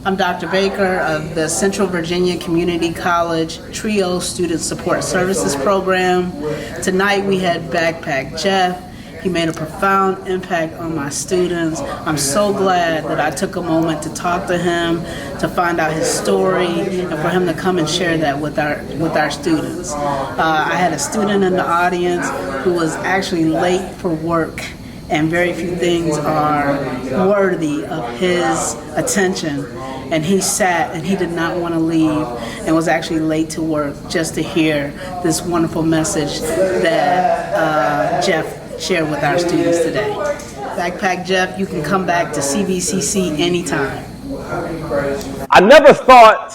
I'm Dr. Baker of the Central Virginia Community College TRIO Student Support Services Program. Tonight we had Backpack Jeff. He made a profound impact on my students. I'm so glad that I took a moment to talk to him, to find out his story, and for him to come and share that with our students. I had a student in the audience who was actually late for work, and very few things are worthy of his attention. And he sat and he did not want to leave and was actually late to work just to hear this wonderful message that Jeff shared with our students today. Backpack Jeff, you can come back to CVCC anytime. I never thought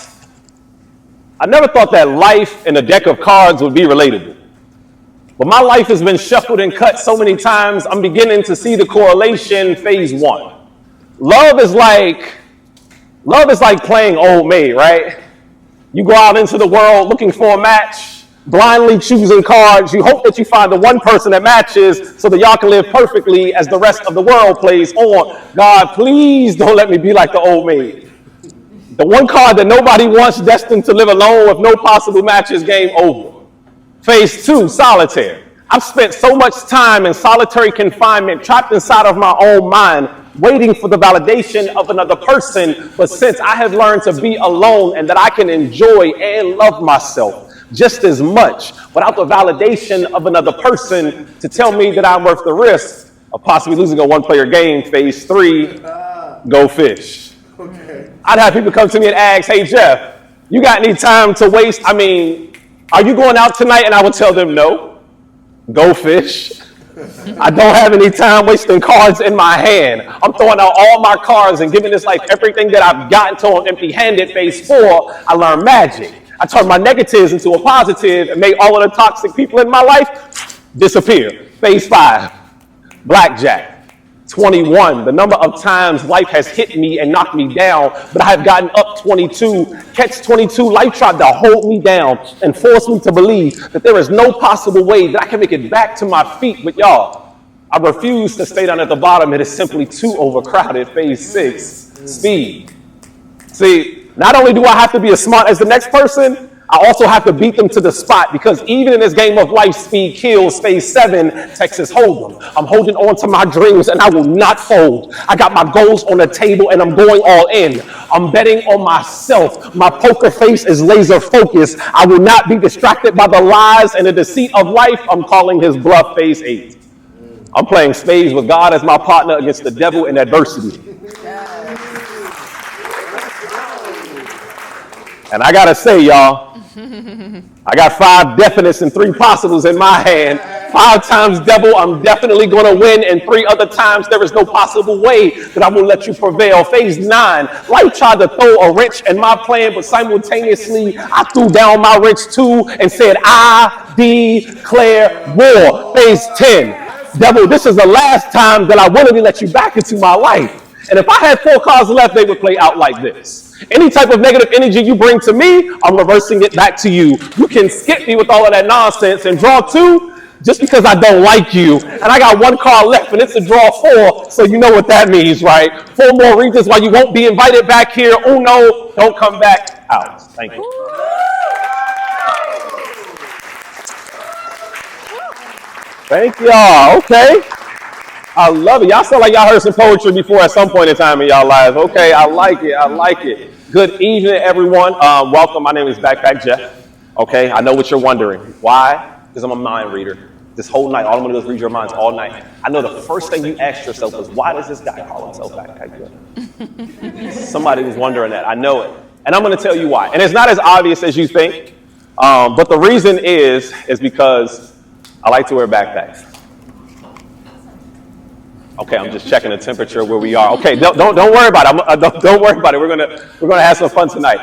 that life and a deck of cards would be relatable. But my life has been shuffled and cut so many times, I'm beginning to see the correlation. Phase one. Love is like playing old maid, right? You go out into the world looking for a match, blindly choosing cards. You hope that you find the one person that matches so that y'all can live perfectly as the rest of the world plays on. God, please don't let me be like the old maid. The one card that nobody wants, destined to live alone with no possible matches, game over. Phase two, solitaire. I've spent so much time in solitary confinement, trapped inside of my own mind, waiting for the validation of another person. But since I have learned to be alone and that I can enjoy and love myself just as much without the validation of another person to tell me that I'm worth the risk of possibly losing a one-player game, phase three, go fish. Okay. I'd have people come to me and ask, hey, Jeff, you got any time to waste? I mean, are you going out tonight? And I would tell them, no, go fish. I don't have any time wasting cards in my hand. I'm throwing out all my cards and giving this life everything that I've gotten to on empty-handed. Phase four, I learned magic. I turned my negatives into a positive and made all of the toxic people in my life disappear. Phase five, blackjack. 21, the number of times life has hit me and knocked me down, but I have gotten up 22. Catch 22, life tried to hold me down and force me to believe that there is no possible way that I can make it back to my feet. But y'all, I refuse to stay down at the bottom. It is simply too overcrowded. Phase six, speed. See, not only do I have to be as smart as the next person, I also have to beat them to the spot, because even in this game of life, speed kills. Phase seven, Texas Hold'em. I'm holding on to my dreams and I will not fold. I got my goals on the table and I'm going all in. I'm betting on myself. My poker face is laser focused. I will not be distracted by the lies and the deceit of life. I'm calling his bluff. Phase eight. I'm playing spades with God as my partner against the devil in adversity. And I gotta say, y'all, I got 5 definites and 3 possibles in my hand. 5 times devil, I'm definitely gonna win, and 3 other times there is no possible way that I will let you prevail. Phase 9, life tried to throw a wrench in my plan, but simultaneously I threw down my wrench too and said, I declare war. Phase 10, devil, this is the last time that I willingly let you back into my life. And if I had 4 cards left, they would play out like this. Any type of negative energy you bring to me, I'm reversing it back to you. You can skip me with all of that nonsense and draw 2 just because I don't like you. And I got 1 card left and it's a draw 4, so you know what that means, right? 4 more reasons why you won't be invited back here. Uno, don't come back out. Thank you. Thank y'all. Okay. I love it. Y'all sound like y'all heard some poetry before at some point in time in y'all lives. Okay, I like it. I like it. Good evening, everyone. Welcome. My name is Backpack Jeff. Okay, I know what you're wondering. Why? Because I'm a mind reader. This whole night, all I'm going to do is read your minds all night. I know the first thing you asked yourself was, why does this guy call himself Backpack Jeff? Somebody was wondering that. I know it. And I'm going to tell you why. And it's not as obvious as you think. But the reason is because I like to wear backpacks. Okay, I'm just checking the temperature where we are. Okay, don't worry about it. Don't worry about it. We're gonna have some fun tonight.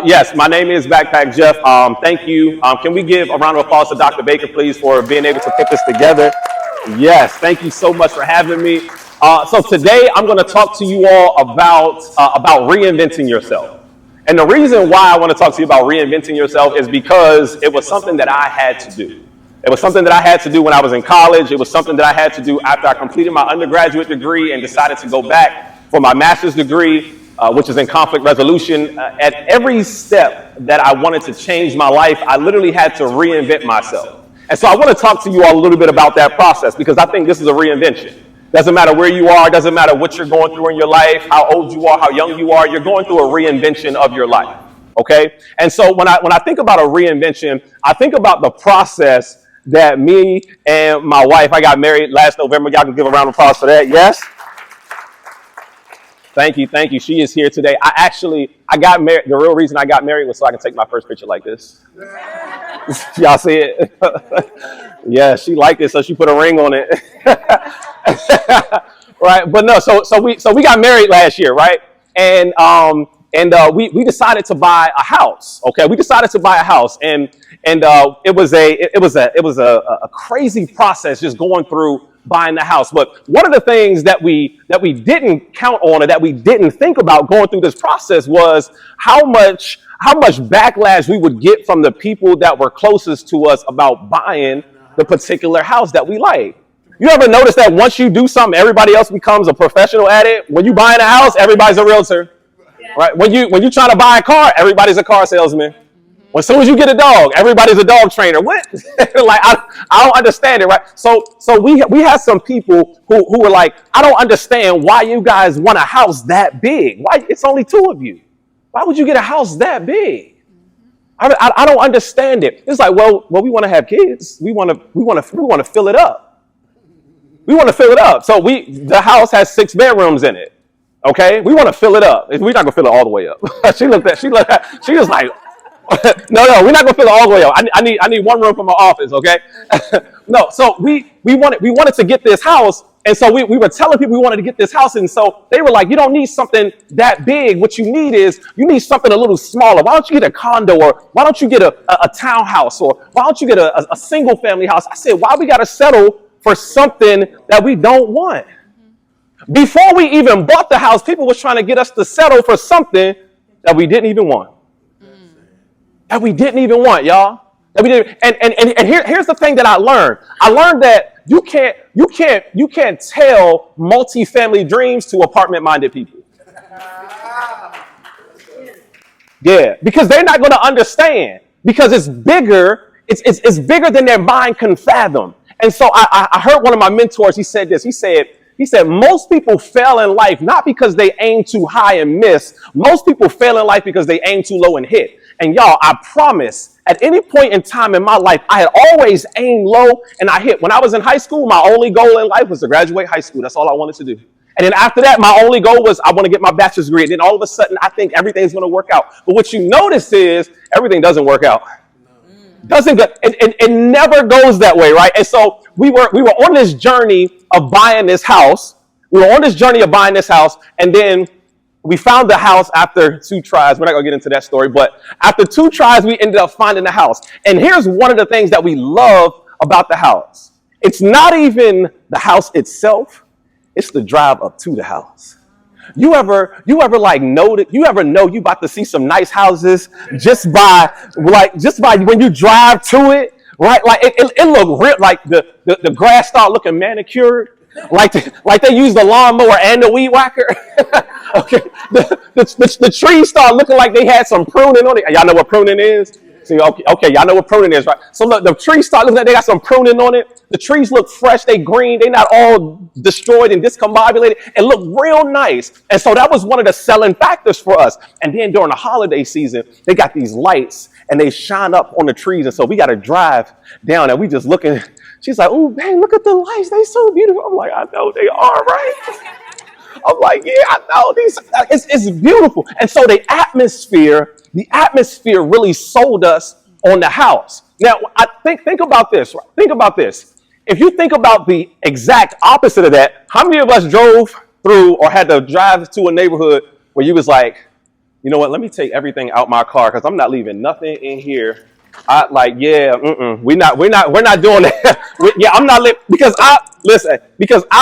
Yes, my name is Backpack Jeff. Thank you. Can we give a round of applause to Dr. Baker, please, for being able to put this together? Yes, thank you so much for having me. So today I'm going to talk to you all about reinventing yourself. And the reason why I want to talk to you about reinventing yourself is because it was something that I had to do. It was something that I had to do when I was in college. It was something that I had to do after I completed my undergraduate degree and decided to go back for my master's degree, which is in conflict resolution. At every step that I wanted to change my life, I literally had to reinvent myself. And so I want to talk to you all a little bit about that process, because I think this is a reinvention. Doesn't matter where you are, doesn't matter what you're going through in your life, how old you are, how young you are, you're going through a reinvention of your life. Okay? And so when I think about a reinvention, I think about the process that me and my wife, I got married last November. Y'all can give a round of applause for that. Yes? Thank you. She is here today. I got married. The real reason I got married was so I can take my first picture like this. Y'all see it? Yeah, she liked it, so she put a ring on it. Right? But no, so we got married last year, right? And we decided to buy a house. Okay, we decided to buy a house, and it was a crazy process just going through buying the house. But one of the things that we didn't count on, or that we didn't think about going through this process, was how much backlash we would get from the people that were closest to us about buying the particular house that we like. You ever notice that once you do something, everybody else becomes a professional at it? When you buying a house, everybody's a realtor. Right? When you trying to buy a car, everybody's a car salesman. As soon as you get a dog, everybody's a dog trainer. What? Like, I don't understand it, right? So we had some people who were like, I don't understand why you guys want a house that big. Why? It's only two of you. Why would you get a house that big? I don't understand it. It's like, well, we want to have kids. We want to fill it up. We want to fill it up. So the house has 6 bedrooms in it. Okay, we want to fill it up. We're not gonna fill it all the way up. She was like, no, we're not gonna fill it all the way up. I need one room for my office. Okay, no. So we wanted to get this house, and so we were telling people we wanted to get this house, and so they were like, you don't need something that big. What you need something a little smaller. Why don't you get a condo, or why don't you get a townhouse, or why don't you get a single family house? I said, why we gotta settle for something that we don't want? Before we even bought the house, people was trying to get us to settle for something that we didn't even want. That we didn't even want, y'all. That we didn't. And here's the thing that I learned. I learned that you can't tell multifamily dreams to apartment-minded people. Yeah, because they're not going to understand, because it's bigger. It's bigger than their mind can fathom. And so I heard one of my mentors. He said this. He said, most people fail in life not because they aim too high and miss. Most people fail in life because they aim too low and hit. And y'all, I promise, at any point in time in my life, I had always aimed low and I hit. When I was in high school, my only goal in life was to graduate high school. That's all I wanted to do. And then after that, my only goal was I want to get my bachelor's degree. And then all of a sudden, I think everything's going to work out. But what you notice is everything doesn't work out. It never goes that way, right? And so we were on this journey of buying this house. And then we found the house after 2 tries. We're not going to get into that story, but after 2 tries, we ended up finding the house. And here's one of the things that we love about the house. It's not even the house itself. It's the drive up to the house. You ever like know that you about to see some nice houses just by when you drive to it, right? Like it look real, like the grass start looking manicured, like they use the lawnmower and the weed whacker. Okay, the trees start looking like they had some pruning on it. Y'all know what pruning is? See, okay, y'all know what pruning is, right? So look, the trees start looking like they got some pruning on it. The trees look fresh, they green, they not all destroyed and discombobulated. It looked real nice. And so that was one of the selling factors for us. And then during the holiday season, they got these lights and they shine up on the trees. And so we got to drive down and we just looking. She's like, oh, man, look at the lights. They so beautiful. I'm like, I know they are, right? I'm like, yeah, I know these. It's beautiful. And so the atmosphere really sold us on the house. Now, I think about this. Right? Think about this. If you think about the exact opposite of that, how many of us drove through or had to drive to a neighborhood where you was like, you know what, let me take everything out my car because I'm not leaving nothing in here. We're not doing that. I'm not because I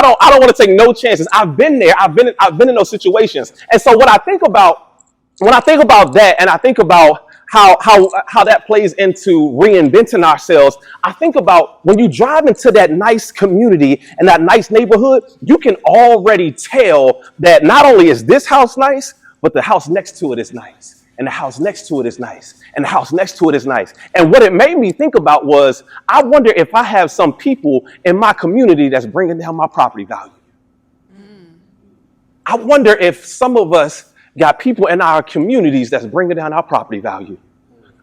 don't want to take no chances. I've been there. I've been in those situations. And so when I think about that, and I think about how that plays into reinventing ourselves, I think about when you drive into that nice community and that nice neighborhood, you can already tell that not only is this house nice, but the house next to it is nice. And the house next to it is nice. And the house next to it is nice. And what it made me think about was, I wonder if I have some people in my community that's bringing down my property value. I wonder if some of us got people in our communities that's bringing down our property value.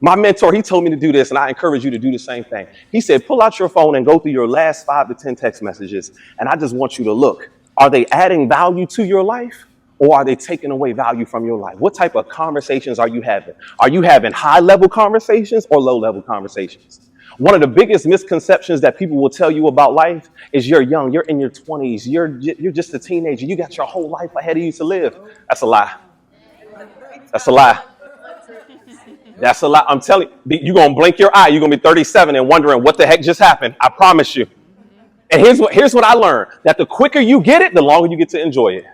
My mentor, he told me to do this, and I encourage you to do the same thing. He said, pull out your phone and go through your last 5 to 10 text messages, and I just want you to look. Are they adding value to your life, or are they taking away value from your life? What type of conversations are you having? Are you having high-level conversations or low-level conversations? One of the biggest misconceptions that people will tell you about life is you're young, you're in your 20s, you're just a teenager, you got your whole life ahead of you to live. That's a lie. That's a lie. That's a lie. I'm telling you, you're going to blink your eye. You're going to be 37 and wondering what the heck just happened. I promise you. And here's what I learned, that the quicker you get it, the longer you get to enjoy it.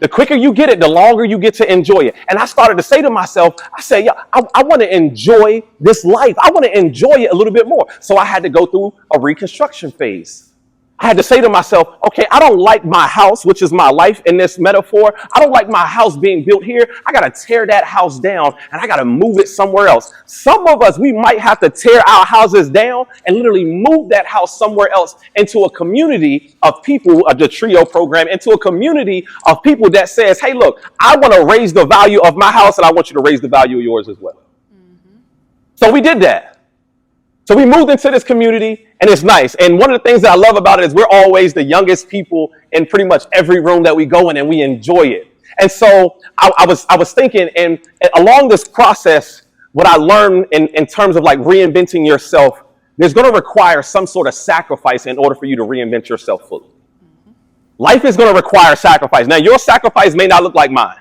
The quicker you get it, the longer you get to enjoy it. And I started to say to myself, I said, yeah, I want to enjoy this life. I want to enjoy it a little bit more. So I had to go through a reconstruction phase. I had to say to myself, okay, I don't like my house, which is my life in this metaphor. I don't like my house being built here. I got to tear that house down and I got to move it somewhere else. Some of us, we might have to tear our houses down and literally move that house somewhere else into a community of people, the TRIO program, into a community of people that says, hey, look, I want to raise the value of my house and I want you to raise the value of yours as well. Mm-hmm. So we did that. So we moved into this community, and it's nice. And one of the things that I love about it is we're always the youngest people in pretty much every room that we go in, and we enjoy it. And so I was thinking, and along this process, what I learned in terms of like reinventing yourself, there's going to require some sort of sacrifice in order for you to reinvent yourself fully. Mm-hmm. Life is going to require sacrifice. Now, your sacrifice may not look like mine.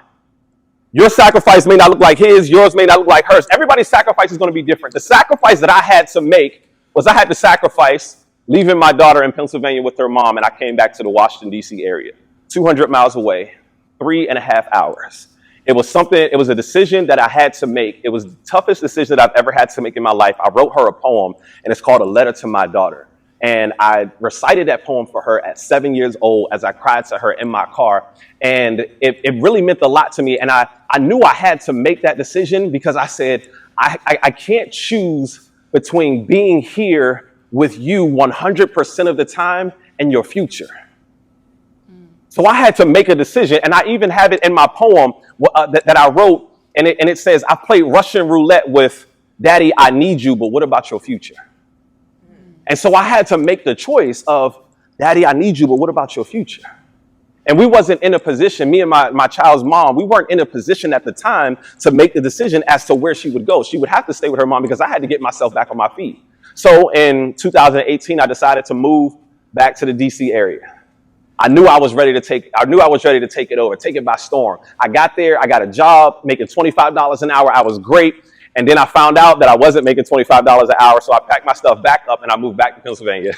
Your sacrifice may not look like his. Yours may not look like hers. Everybody's sacrifice is going to be different. The sacrifice that I had to make was I had to sacrifice leaving my daughter in Pennsylvania with her mom, and I came back to the Washington, D.C. area, 200 miles away, 3.5 hours. It was a decision that I had to make. It was the toughest decision that I've ever had to make in my life. I wrote her a poem, and it's called A Letter to My Daughter. And I recited that poem for her at 7 years old as I cried to her in my car. And it really meant a lot to me. And I knew I had to make that decision because I said, I can't choose between being here with you 100% of the time and your future. So I had to make a decision. And I even have it in my poem that I wrote. And it says, I played Russian roulette with Daddy, I need you, but what about your future? And so I had to make the choice of, Daddy, I need you, but what about your future? And we wasn't in a position, me and my child's mom, we weren't in a position at the time to make the decision as to where she would go. She would have to stay with her mom because I had to get myself back on my feet. So in 2018, I decided to move back to the DC area. I knew I was ready to take it over, take it by storm. I got there, I got a job making $25 an hour. I was great. And then I found out that I wasn't making $25 an hour, so I packed my stuff back up and I moved back to Pennsylvania.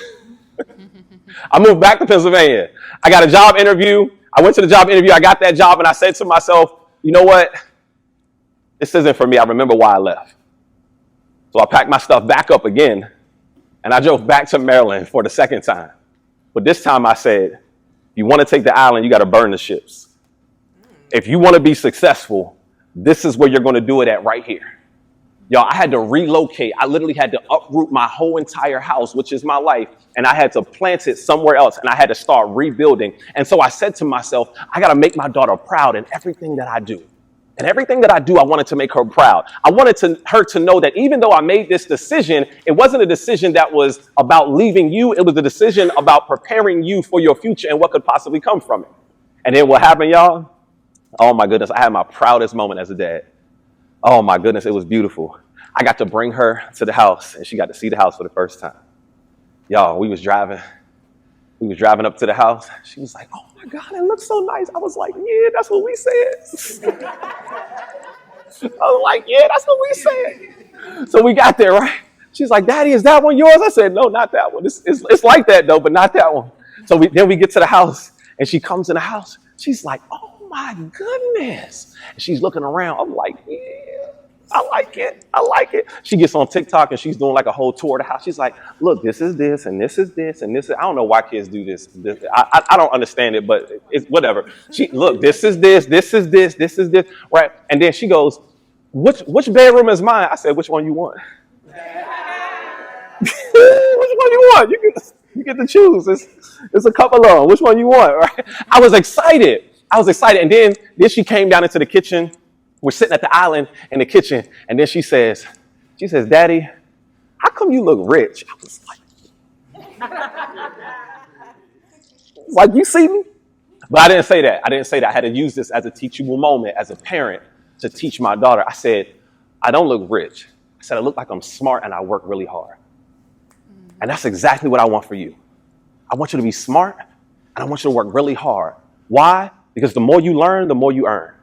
I moved back to Pennsylvania. I got a job interview. I went to the job interview. I got that job, and I said to myself, you know what? This isn't for me. I remember why I left. So I packed my stuff back up again, and I drove back to Maryland for the second time. But this time I said, if you want to take the island, you got to burn the ships. If you want to be successful, this is where you're going to do it at right here. Y'all, I had to relocate. I literally had to uproot my whole entire house, which is my life, and I had to plant it somewhere else, and I had to start rebuilding. And so I said to myself, I got to make my daughter proud in everything that I do. And everything that I do, I wanted to make her proud. I wanted her to know that even though I made this decision, it wasn't a decision that was about leaving you. It was a decision about preparing you for your future and what could possibly come from it. And then what happened, y'all? Oh, my goodness. I had my proudest moment as a dad. Oh, my goodness. It was beautiful. I got to bring her to the house, and she got to see the house for the first time. Y'all, we was driving up to the house. She was like, oh, my God, it looks so nice. I was like, yeah, that's what we said. I was like, yeah, that's what we said. So we got there, right? She's like, Daddy, is that one yours? I said, no, not that one. It's like that, though, but not that one. So then we get to the house, and she comes in the house. She's like, oh, my goodness. And she's looking around. I'm like, yeah. I like it. I like it. She gets on TikTok and she's doing like a whole tour of the house. She's like, look, this is this and this is this and this is, I don't know why kids do this. I don't understand it, but it's whatever. Look, this is this, this is this, this is this, right? And then she goes, which bedroom is mine? I said, which one you want? Which one you want? You get to choose. It's a couple of them. Which one you want, right? I was excited. And then she came down into the kitchen. We're sitting at the island in the kitchen, and then she says, Daddy, how come you look rich? I was like, you see me? But I didn't say that. I had to use this as a teachable moment as a parent to teach my daughter. I said, I don't look rich. I said, I look like I'm smart and I work really hard. And that's exactly what I want for you. I want you to be smart and I want you to work really hard. Why? Because the more you learn, the more you earn.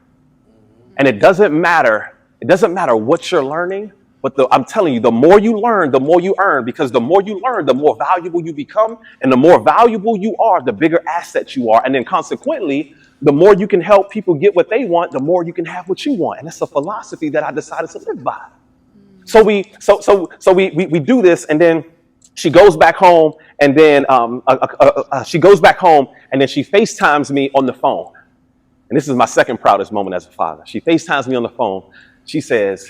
And it doesn't matter what you're learning, but I'm telling you, the more you learn, the more you earn, because the more you learn, the more valuable you become. And the more valuable you are, the bigger asset you are. And then consequently, the more you can help people get what they want, the more you can have what you want. And that's a philosophy that I decided to live by. So we do this, and then she goes back home, and then she FaceTimes me on the phone. And this is my second proudest moment as a father. She FaceTimes me on the phone. She says,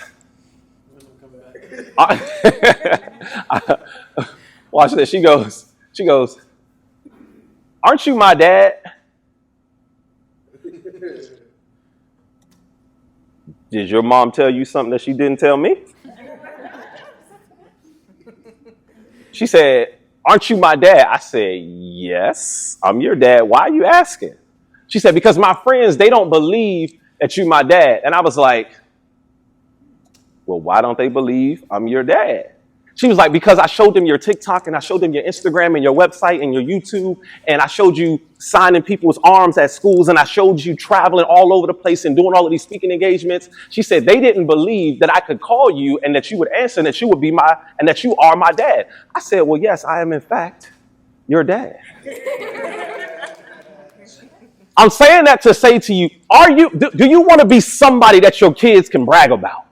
watch this. She goes, aren't you my dad? Did your mom tell you something that she didn't tell me? She said, aren't you my dad? I said, yes, I'm your dad. Why are you asking? She said, because my friends, they don't believe that you're my dad. And I was like, well, why don't they believe I'm your dad? She was like, because I showed them your TikTok and I showed them your Instagram and your website and your YouTube. And I showed you signing people's arms at schools. And I showed you traveling all over the place and doing all of these speaking engagements. She said, they didn't believe that I could call you and that you would answer and that you would be and that you are my dad. I said, well, yes, I am in fact your dad. I'm saying that to say to you, do you want to be somebody that your kids can brag about?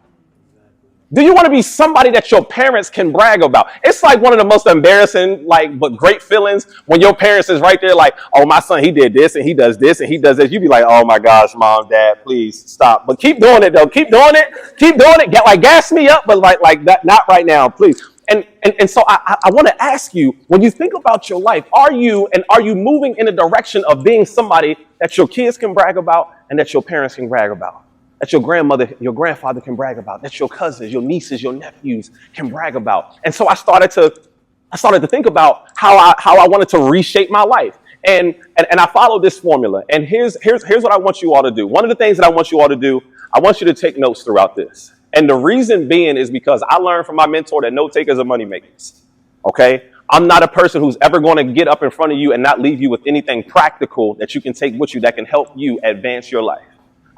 Do you want to be somebody that your parents can brag about? It's like one of the most embarrassing, but great feelings when your parents is right there like, oh, my son, he did this and he does this and he does this. You be like, oh my gosh, mom, dad, please stop. But keep doing it though. Keep doing it. Gas me up, but like that, not right now, please. And so I want to ask you, when you think about your life, are you moving in the direction of being somebody that your kids can brag about and that your parents can brag about? That your grandmother, your grandfather can brag about, that your cousins, your nieces, your nephews can brag about. And so I started to think about how I wanted to reshape my life. And I followed this formula. And here's what I want you all to do. One of the things that I want you all to do, I want you to take notes throughout this. And the reason being is because I learned from my mentor that note takers are money makers. Okay? I'm not a person who's ever going to get up in front of you and not leave you with anything practical that you can take with you that can help you advance your life.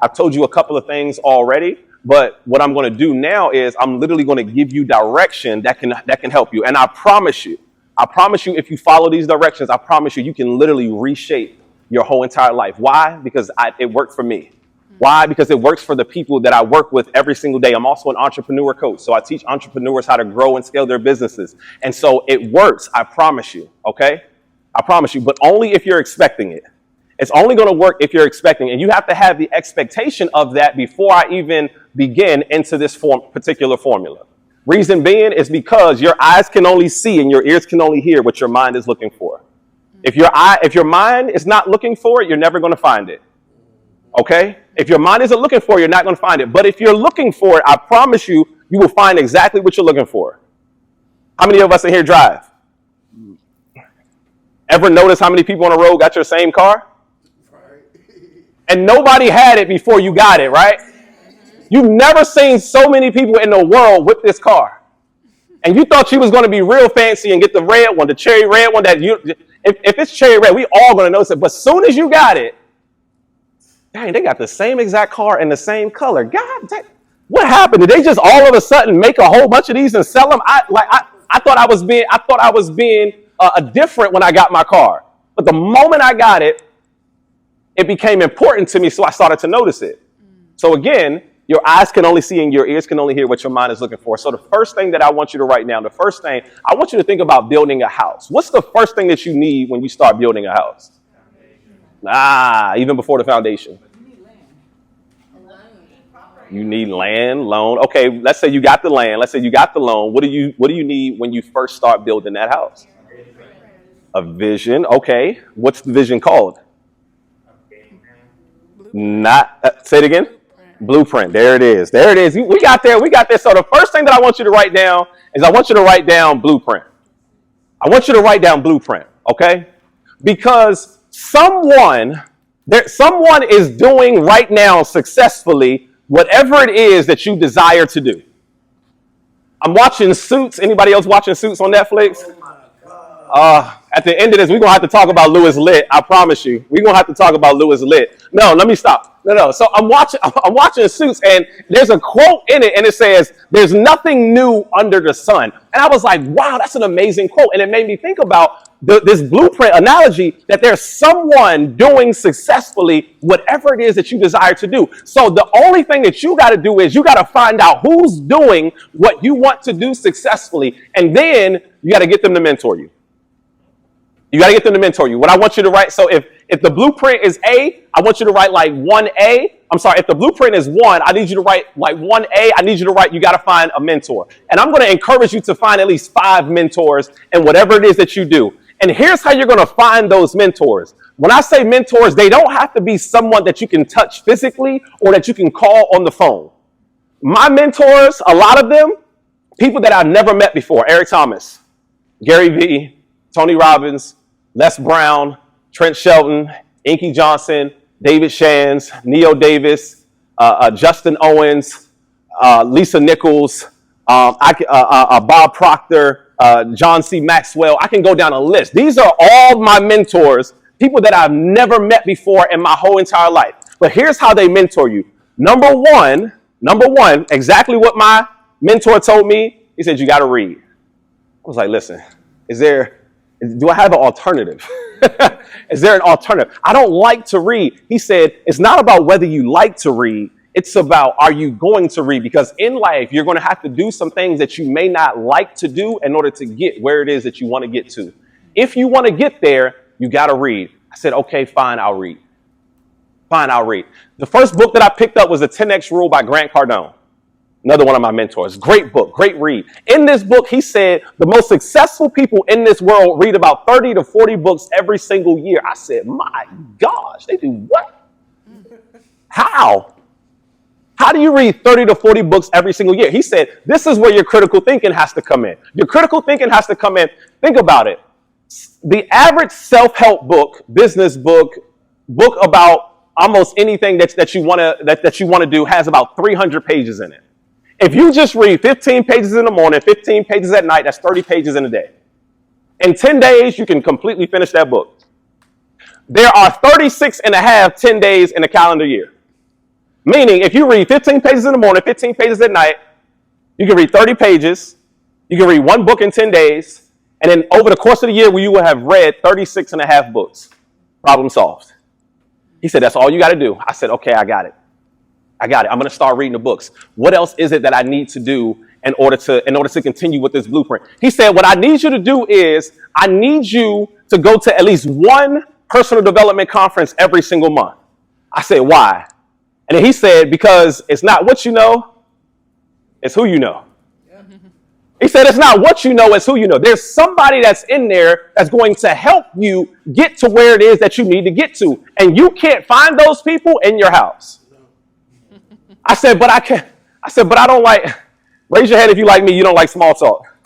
I've told you a couple of things already, but what I'm going to do now is I'm literally going to give you direction that can help you. And I promise you, if you follow these directions, I promise you can literally reshape your whole entire life. Why? Because it worked for me. Why? Because it works for the people that I work with every single day. I'm also an entrepreneur coach, so I teach entrepreneurs how to grow and scale their businesses. And so it works, I promise you, okay? I promise you, but only if you're expecting it. It's only going to work if you're expecting, and you have to have the expectation of that before I even begin into this particular formula. Reason being is because your eyes can only see and your ears can only hear what your mind is looking for. If your mind is not looking for it, you're never going to find it. Okay? If your mind isn't looking for it, you're not going to find it. But if you're looking for it, I promise you, you will find exactly what you're looking for. How many of us in here drive? Ever notice how many people on the road got your same car? And nobody had it before you got it, right? You've never seen so many people in the world with this car. And you thought you was going to be real fancy and get the red one, the cherry red one if it's cherry red, we all going to notice it. But as soon as you got it, dang, they got the same exact car in the same color. God, what happened? Did they just all of a sudden make a whole bunch of these and sell them? I thought I was being different when I got my car. But the moment I got it, it became important to me, so I started to notice it. So again, Your eyes can only see and your ears can only hear what your mind is looking for. So the first thing that I want you to write down, the first thing, I want you to think about building a house. What's the first thing that you need when you start building a house? Even before the foundation. You need land, loan. Okay, let's say you got the land. Let's say you got the loan. What do you need when you first start building that house? A vision. Okay. What's the vision called? Say it again. Blueprint. There it is. There it is. We got there. So the first thing that I want you to write down is I want you to write down blueprint. I want you to write down blueprint. Okay? Because someone is doing right now successfully whatever it is that you desire to do. I'm watching Suits. Anybody else watching Suits on Netflix? At the end of this, we're going to have to talk about Louis Litt. I promise you. We're going to have to talk about Louis Litt. No, let me stop. No. So I'm watching Suits, and there's a quote in it, and it says, "There's nothing new under the sun." And I was like, wow, that's an amazing quote. And it made me think about this blueprint analogy that there's someone doing successfully whatever it is that you desire to do. So the only thing that you got to do is you got to find out who's doing what you want to do successfully, and then you got to get them to mentor you. You got to get them to mentor you. What I want you to write, so if the blueprint is A, I want you to write like 1A. I'm sorry, if the blueprint is 1, I need you to write like 1A. I need you to write, you got to find a mentor. And I'm going to encourage you to find at least 5 mentors in whatever it is that you do. And here's how you're going to find those mentors. When I say mentors, they don't have to be someone that you can touch physically or that you can call on the phone. My mentors, a lot of them, people that I've never met before. Eric Thomas, Gary Vee, Tony Robbins, Les Brown, Trent Shelton, Inky Johnson, David Shands, Neo Davis, Justin Owens, Lisa Nichols, Bob Proctor, John C. Maxwell. I can go down a list. These are all my mentors, people that I've never met before in my whole entire life. But here's how they mentor you. Number one, exactly what my mentor told me. He said, you got to read. I was like, listen, do I have an alternative? Is there an alternative? I don't like to read. He said, it's not about whether you like to read. It's about, are you going to read? Because in life, you're going to have to do some things that you may not like to do in order to get where it is that you want to get to. If you want to get there, you got to read. I said, okay, fine, I'll read. The first book that I picked up was The 10X Rule by Grant Cardone. Another one of my mentors. Great book, great read. In this book, he said the most successful people in this world read about 30 to 40 books every single year. I said, my gosh, they do what? How? How do you read 30 to 40 books every single year? He said, this is where your critical thinking has to come in. Your critical thinking has to come in. Think about it. The average self-help book, business book about almost anything that you want to do has about 300 pages in it. If you just read 15 pages in the morning, 15 pages at night, that's 30 pages in a day. In 10 days, you can completely finish that book. There are 36 and a half 10 days in a calendar year. Meaning, if you read 15 pages in the morning, 15 pages at night, you can read 30 pages, you can read 1 book in 10 days, and then over the course of the year, you will have read 36 and a half books. Problem solved. He said, that's all you got to do. I said, okay, I got it. I'm going to start reading the books. What else is it that I need to do in order to continue with this blueprint? He said, what I need you to do is I need you to go to at least 1 personal development conference every single month. I said, why? And then he said, because it's not what you know, it's who you know. He said, it's not what you know, it's who you know. There's somebody that's in there that's going to help you get to where it is that you need to get to. And you can't find those people in your house. I said, but I don't like, raise your hand if you like me, you don't like small talk.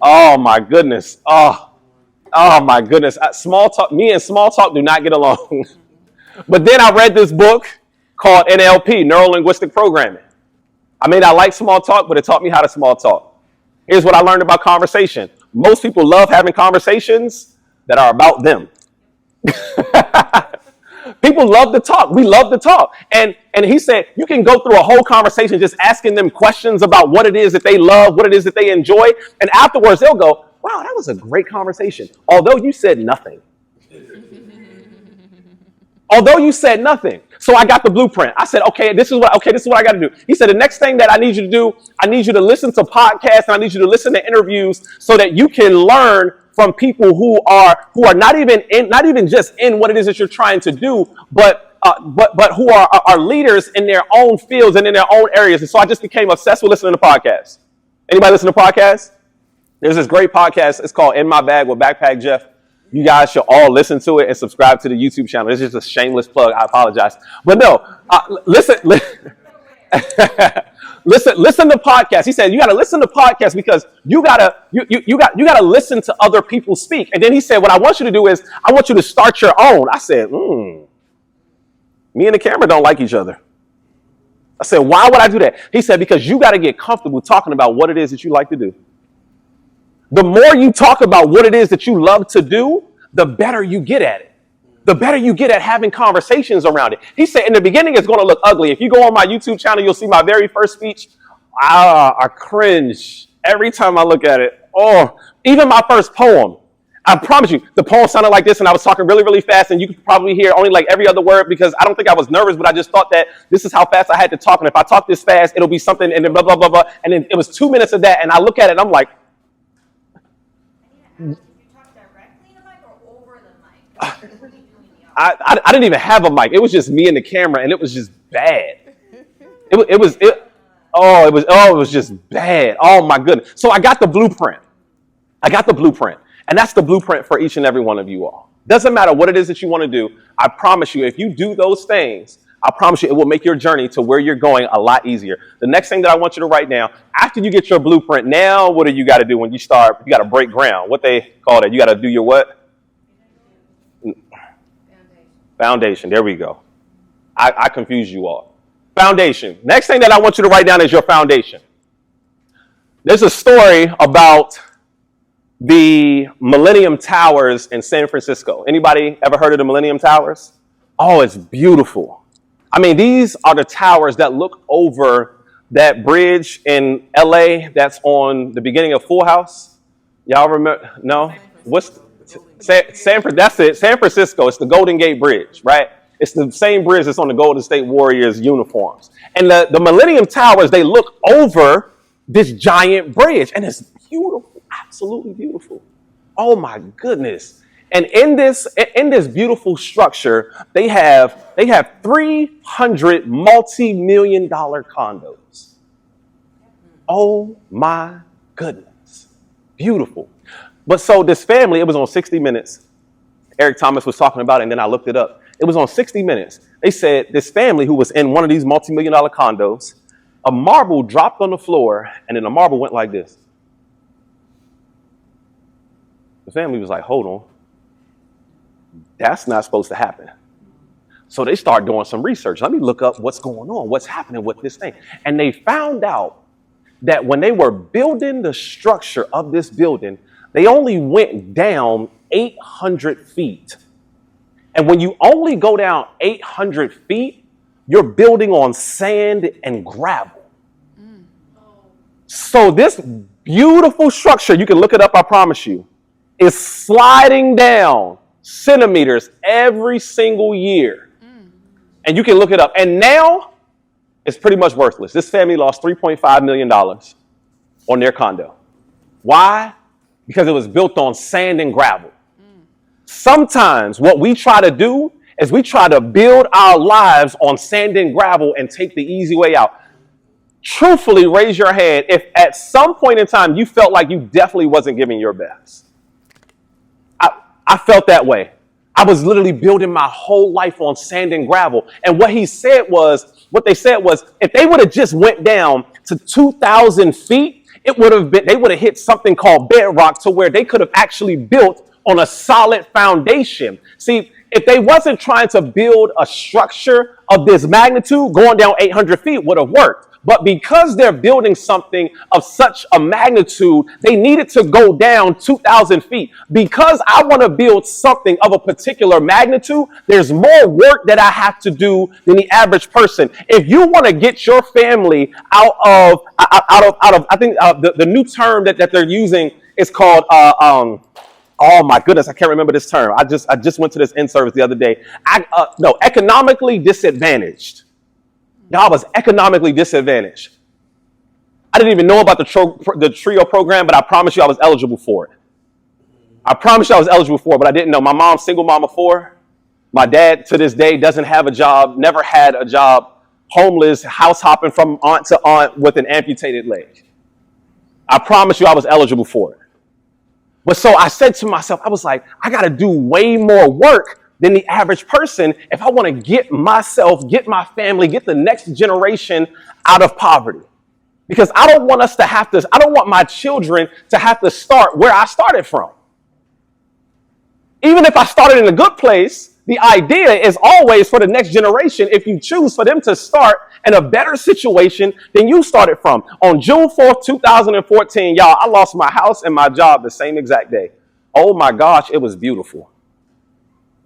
Oh my goodness. Oh my goodness. Me and small talk do not get along. But then I read this book called NLP, Neuro Linguistic Programming. I may not like small talk, but it taught me how to small talk. Here's what I learned about conversation. Most people love having conversations that are about them. People love to talk. We love to talk. And he said, you can go through a whole conversation just asking them questions about what it is that they love, what it is that they enjoy. And afterwards, they'll go, wow, that was a great conversation. Although you said nothing. Although you said nothing. So I got the blueprint. I said, okay, this is what I got to do. He said, the next thing that I need you to do, I need you to listen to podcasts and I need you to listen to interviews so that you can learn from people who are not even just in what it is that you're trying to do, but who are leaders in their own fields and in their own areas. And so I just became obsessed with listening to podcasts. Anybody listen to podcasts? There's this great podcast. It's called In My Bag with Backpack Jeff. You guys should all listen to it and subscribe to the YouTube channel. It's just a shameless plug. I apologize. But no, listen to podcasts. He said, you got to listen to podcasts because you got to listen to other people speak. And then he said, what I want you to do is I want you to start your own. I said, me and the camera don't like each other. I said, why would I do that? He said, because you got to get comfortable talking about what it is that you like to do. The more you talk about what it is that you love to do, the better you get at it. The better you get at having conversations around it. He said in the beginning, it's going to look ugly. If you go on my YouTube channel, you'll see my very first speech. I cringe every time I look at it. Oh, even my first poem. I promise you, the poem sounded like this, and I was talking really, really fast, and you could probably hear only like every other word because I don't think I was nervous, but I just thought that this is how fast I had to talk, and if I talk this fast, it'll be something, and then blah, blah, blah, blah, and then it was 2 minutes of that, and I look at it, and I'm like, Did you talk directly in the mic or over the mic? I didn't even have a mic. It was just me and the camera, and it was just bad. It was just bad. Oh my goodness. So I got the blueprint. And that's the blueprint for each and every one of you all. Doesn't matter what it is that you want to do. I promise you, if you do those things, I promise you it will make your journey to where you're going a lot easier. The next thing that I want you to write down, after you get your blueprint, now what do you got to do when you start? You got to break ground. What they call that? You got to do your what? Foundation. There we go. I confuse you all. Foundation. Next thing that I want you to write down is your foundation. There's a story about the Millennium Towers in San Francisco. Anybody ever heard of the Millennium Towers? Oh, it's beautiful. I mean, these are the towers that look over that bridge in LA that's on the beginning of Full House. Y'all remember? No? What's that's it. San Francisco. It's the Golden Gate Bridge, right? It's the same bridge that's on the Golden State Warriors uniforms. And the Millennium Towers, they look over this giant bridge, and it's beautiful. Absolutely beautiful. Oh my goodness. And in this beautiful structure, they have 300 multi-million dollar condos. Oh my goodness. Beautiful. But so this family, it was on 60 Minutes. Eric Thomas was talking about it, and then I looked it up. It was on 60 Minutes. They said this family who was in one of these multi-million dollar condos, a marble dropped on the floor, and then the marble went like this. The family was like, hold on. That's not supposed to happen. So they started doing some research. Let me look up what's going on, what's happening with this thing. And they found out that when they were building the structure of this building, they only went down 800 feet. And when you only go down 800 feet, you're building on sand and gravel. So this beautiful structure, you can look it up, I promise you, is sliding down centimeters every single year. And you can look it up. And now it's pretty much worthless. This family lost $3.5 million on their condo. Why? Because it was built on sand and gravel. Sometimes what we try to do is we try to build our lives on sand and gravel and take the easy way out. Truthfully, raise your hand if at some point in time you felt like you definitely wasn't giving your best. I felt that way. I was literally building my whole life on sand and gravel. And what they said was, if they would have just went down to 2,000 feet, they would have hit something called bedrock to where they could have actually built on a solid foundation. See, if they wasn't trying to build a structure of this magnitude, going down 800 feet would have worked. But because they're building something of such a magnitude, they needed to go down 2,000 feet. Because I want to build something of a particular magnitude, there's more work that I have to do than the average person. If you want to get your family out of I think the new term that they're using is called Oh my goodness, I can't remember this term. I just went to this in-service the other day. No, economically disadvantaged. Y'all was economically disadvantaged. I didn't even know about the TRIO program, but I promise you I was eligible for it. I promise you I was eligible for it, but I didn't know. My mom's single mom of 4. My dad, to this day, doesn't have a job, never had a job, homeless, house hopping from aunt to aunt with an amputated leg. I promise you I was eligible for it. But so I said to myself, I was like, I got to do way more work than the average person if I want to get myself, get my family, get the next generation out of poverty. Because I don't want I don't want my children to have to start where I started from. Even if I started in a good place, the idea is always for the next generation, if you choose for them to start in a better situation than you started from. On June 4th, 2014, y'all, I lost my house and my job the same exact day. Oh my gosh, it was beautiful.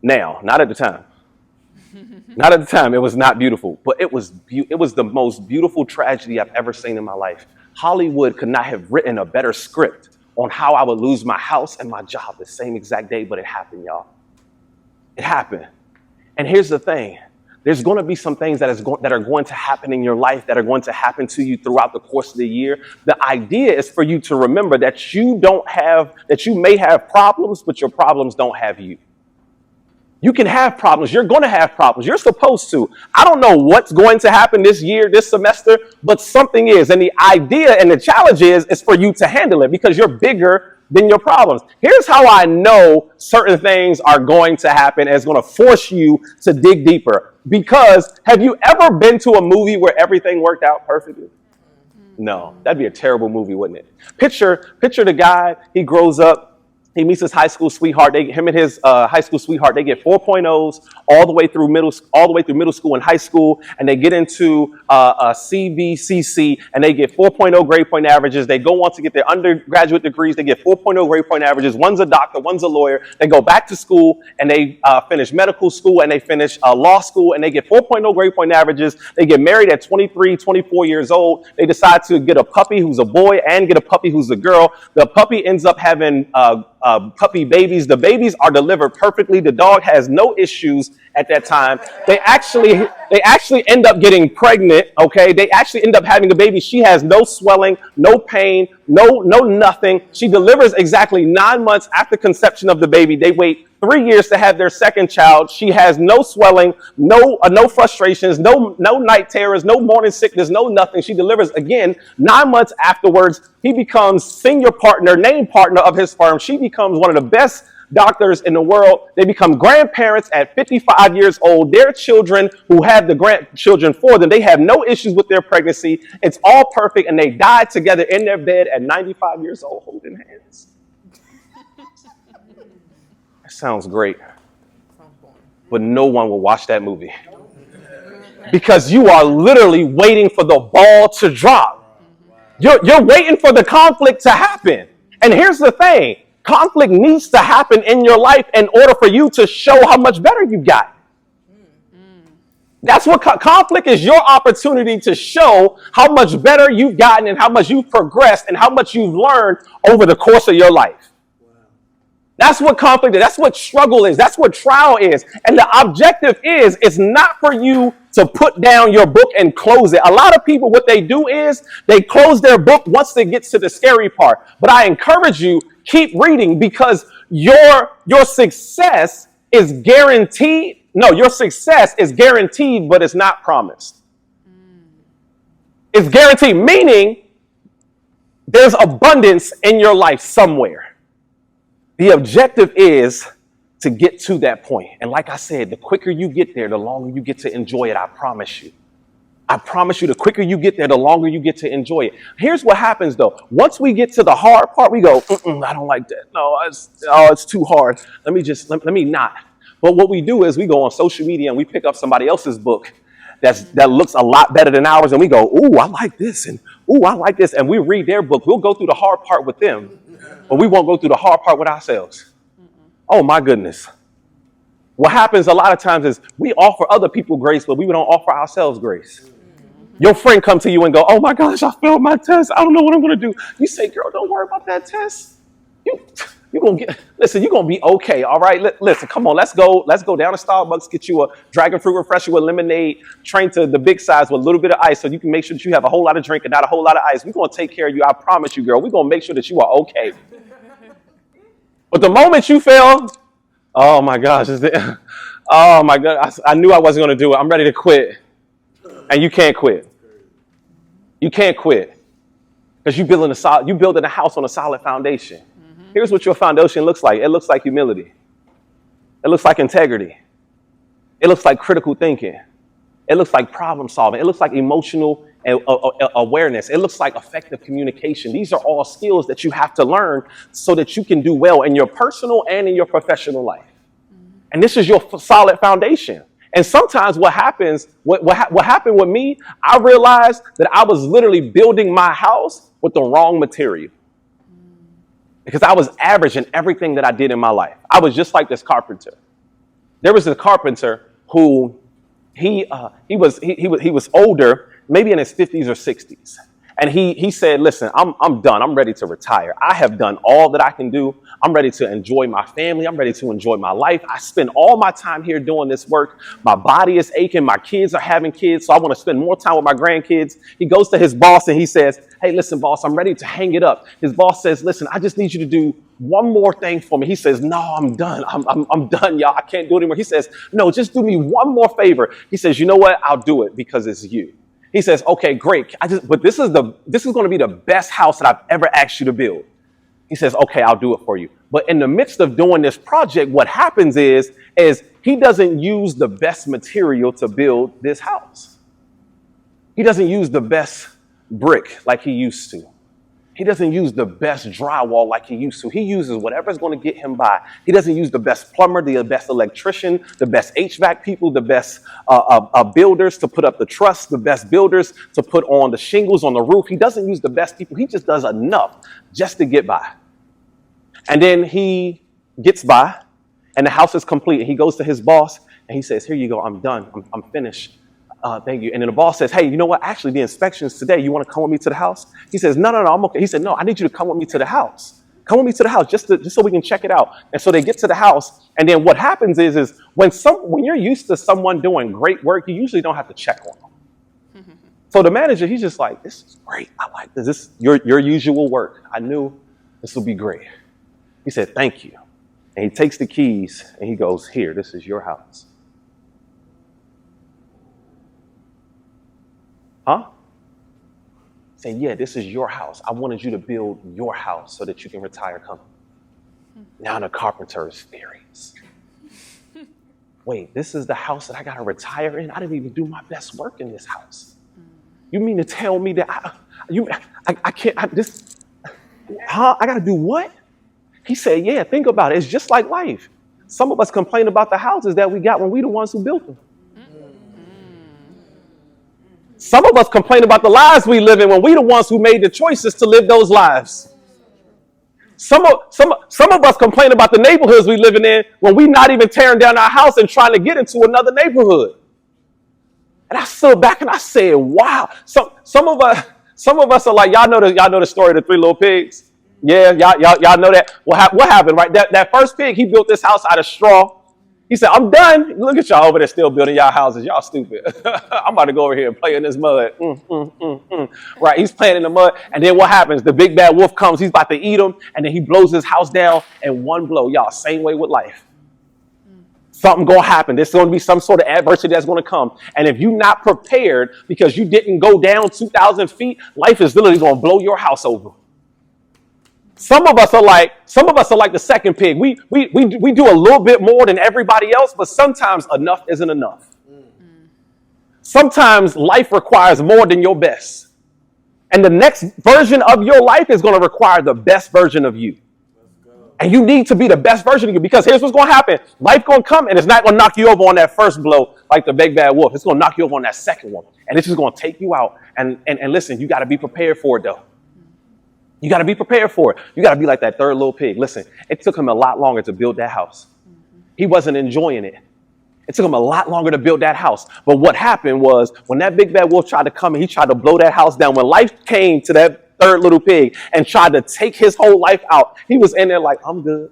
Now, not at the time. Not at the time. It was not beautiful, but it was the most beautiful tragedy I've ever seen in my life. Hollywood could not have written a better script on how I would lose my house and my job the same exact day, but it happened, y'all. It happened. And here's the thing. There's going to be some things that are going to happen in your life that are going to happen to you throughout the course of the year. The idea is for you to remember that you may have problems, but your problems don't have you. You can have problems. You're going to have problems. You're supposed to. I don't know what's going to happen this year, this semester, but something is. And the idea and the challenge is for you to handle it because you're bigger than your problems. Here's how I know certain things are going to happen and it's going to force you to dig deeper. Because have you ever been to a movie where everything worked out perfectly? No, that'd be a terrible movie, wouldn't it? Picture the guy, he grows up. He meets his high school sweetheart. Him and his high school sweetheart, they get 4.0s all the way through middle school and high school, and they get into CBCC, and they get 4.0 grade point averages. They go on to get their undergraduate degrees. They get 4.0 grade point averages. One's a doctor, one's a lawyer. They go back to school, and they finish medical school, and they finish law school, and they get 4.0 grade point averages. They get married at 23, 24 years old. They decide to get a puppy who's a boy and get a puppy who's a girl. The puppy ends up having puppy babies. The babies are delivered perfectly. The dog has no issues at that time. They actually end up getting pregnant. Okay, they actually end up having a baby. She has no swelling, no pain, no nothing. She delivers exactly 9 months after conception of the baby. They wait 3 years to have their second child. She has no swelling, no frustrations, no night terrors, no morning sickness, no nothing. She delivers again 9 months afterwards. He becomes senior partner, name partner of his firm. She becomes one of the best doctors in the world. They become grandparents at 55 years old. Their children who have the grandchildren for them, they have no issues with their pregnancy. It's all perfect. And they die together in their bed at 95 years old holding hands. That sounds great. But no one will watch that movie. Because you are literally waiting for the ball to drop. You're waiting for the conflict to happen. And here's the thing. Conflict needs to happen in your life in order for you to show how much better you got. That's what conflict is, your opportunity to show how much better you've gotten and how much you've progressed and how much you've learned over the course of your life. That's what conflict is. That's what struggle is. That's what trial is. And the objective is, it's not for you to put down your book and close it. A lot of people, what they do is they close their book once they get to the scary part. But I encourage you, keep reading because your success is guaranteed. No, your success is guaranteed, but it's not promised. It's guaranteed, meaning there's abundance in your life somewhere. The objective is to get to that point. And like I said, the quicker you get there, the longer you get to enjoy it. I promise you. I promise you, the quicker you get there, the longer you get to enjoy it. Here's what happens, though. Once we get to the hard part, we go, I don't like that. No, it's too hard. Let me not. But what we do is we go on social media and we pick up somebody else's book that looks a lot better than ours. And we go, ooh, I like this. And ooh, I like this. And we read their book. We'll go through the hard part with them, but we won't go through the hard part with ourselves. Oh, my goodness. What happens a lot of times is we offer other people grace, but we don't offer ourselves grace. Your friend come to you and go, oh my gosh, I failed my test. I don't know what I'm going to do. You say, girl, don't worry about that test. You're going to be okay, all right? Listen, come on, let's go down to Starbucks, get you a dragon fruit refresher with lemonade, train to the big size with a little bit of ice so you can make sure that you have a whole lot of drink and not a whole lot of ice. We're going to take care of you, I promise you, girl. We're going to make sure that you are okay. But the moment you fail, oh my gosh, oh my God, I knew I wasn't going to do it. I'm ready to quit. And you can't quit. You can't quit because you're building a house on a solid foundation. Here's what your foundation looks like. It looks like humility. It looks like integrity. It looks like critical thinking. It looks like problem solving. It looks like emotional awareness. It looks like effective communication. These are all skills that you have to learn so that you can do well in your personal and in your professional life. And this is your solid foundation. And sometimes what happened with me, I realized that I was literally building my house with the wrong material. Because I was average in everything that I did in my life. I was just like this carpenter. There was a carpenter who he was older, maybe in his 50s or 60s. And he said, listen, I'm done. I'm ready to retire. I have done all that I can do. I'm ready to enjoy my family. I'm ready to enjoy my life. I spend all my time here doing this work. My body is aching. My kids are having kids. So I want to spend more time with my grandkids. He goes to his boss and he says, hey, listen, boss, I'm ready to hang it up. His boss says, listen, I just need you to do one more thing for me. He says, no, I'm done. I'm done, y'all. I can't do it anymore. He says, no, just do me one more favor. He says, you know what? I'll do it because it's you. He says, okay, great. But this is going to be the best house that I've ever asked you to build. He says, okay, I'll do it for you. But in the midst of doing this project, what happens is he doesn't use the best material to build this house. He doesn't use the best brick like he used to. He doesn't use the best drywall like he used to. He uses whatever's going to get him by. He doesn't use the best plumber, the best electrician, the best HVAC people, the best builders to put up the truss, the best builders to put on the shingles on the roof. He doesn't use the best people. He just does enough just to get by. And then he gets by and the house is complete. And he goes to his boss and he says, here you go. I'm done. I'm finished. Thank you. And then the boss says, hey, you know what? Actually, the inspection's today. You want to come with me to the house? He says, no, I'm okay. He said, no, I need you to come with me to the house. Come with me to the house just so we can check it out. And so they get to the house. And then what happens is when you're used to someone doing great work, you usually don't have to check on them. So the manager, he's just like, this is great. I like this. This is your usual work. I knew this would be great. He said, thank you. And he takes the keys and he goes, here, this is your house. Huh? Say, yeah, this is your house. I wanted you to build your house so that you can retire comfortably. Now the carpenter is furious. Wait, this is the house that I got to retire in? I didn't even do my best work in this house. You mean to tell me that I can't, I got to do what? He said, yeah, think about it. It's just like life. Some of us complain about the houses that we got when we the ones who built them. Some of us complain about the lives we live in when we the ones who made the choices to live those lives. Some of us complain about the neighborhoods we living in when we not even tearing down our house and trying to get into another neighborhood. And I stood back and I said, wow. Some of us are like, y'all know the story of the three little pigs. Yeah, y'all know that. What happened, right? That first pig, he built this house out of straw. He said, I'm done. Look at y'all over there still building y'all houses. Y'all stupid. I'm about to go over here and play in this mud. Right, he's playing in the mud. And then what happens? The big bad wolf comes. He's about to eat him. And then he blows his house down in one blow. Y'all, same way with life. Something going to happen. There's going to be some sort of adversity that's going to come. And if you're not prepared because you didn't go down 2,000 feet, life is literally going to blow your house over. Some of us are like the second pig. We do a little bit more than everybody else, but sometimes enough isn't enough. Sometimes life requires more than your best. And the next version of your life is going to require the best version of you. And you need to be the best version of you because here's what's going to happen. Life going to come and it's not going to knock you over on that first blow like the big bad wolf. It's going to knock you over on that second one. And it's just going to take you out. And listen, you got to be prepared for it though. You got to be prepared for it. You got to be like that third little pig. Listen, it took him a lot longer to build that house. He wasn't enjoying it. It took him a lot longer to build that house. But what happened was when that big bad wolf tried to come and he tried to blow that house down, when life came to that third little pig and tried to take his whole life out. He was in there like, I'm good.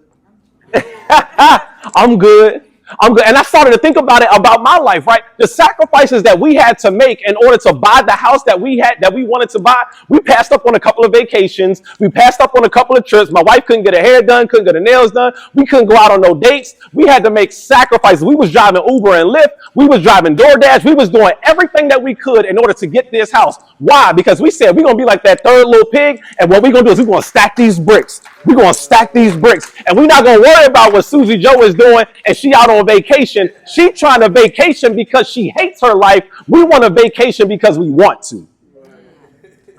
I'm good. I'm good. And I started to think about it, about my life, right? The sacrifices that we had to make in order to buy the house that we wanted to buy. We passed up on a couple of vacations. We passed up on a couple of trips. My wife couldn't get her hair done, couldn't get her nails done. We couldn't go out on no dates. We had to make sacrifices. We was driving Uber and Lyft. We was driving DoorDash. We was doing everything that we could in order to get this house. Why? Because we said we're going to be like that third little pig. And what we're going to do is we're going to stack these bricks. We're going to stack these bricks. And we're not going to worry about what Susie Joe is doing and she out on vacation. She trying to vacation because she hates her life. We want a vacation because we want to.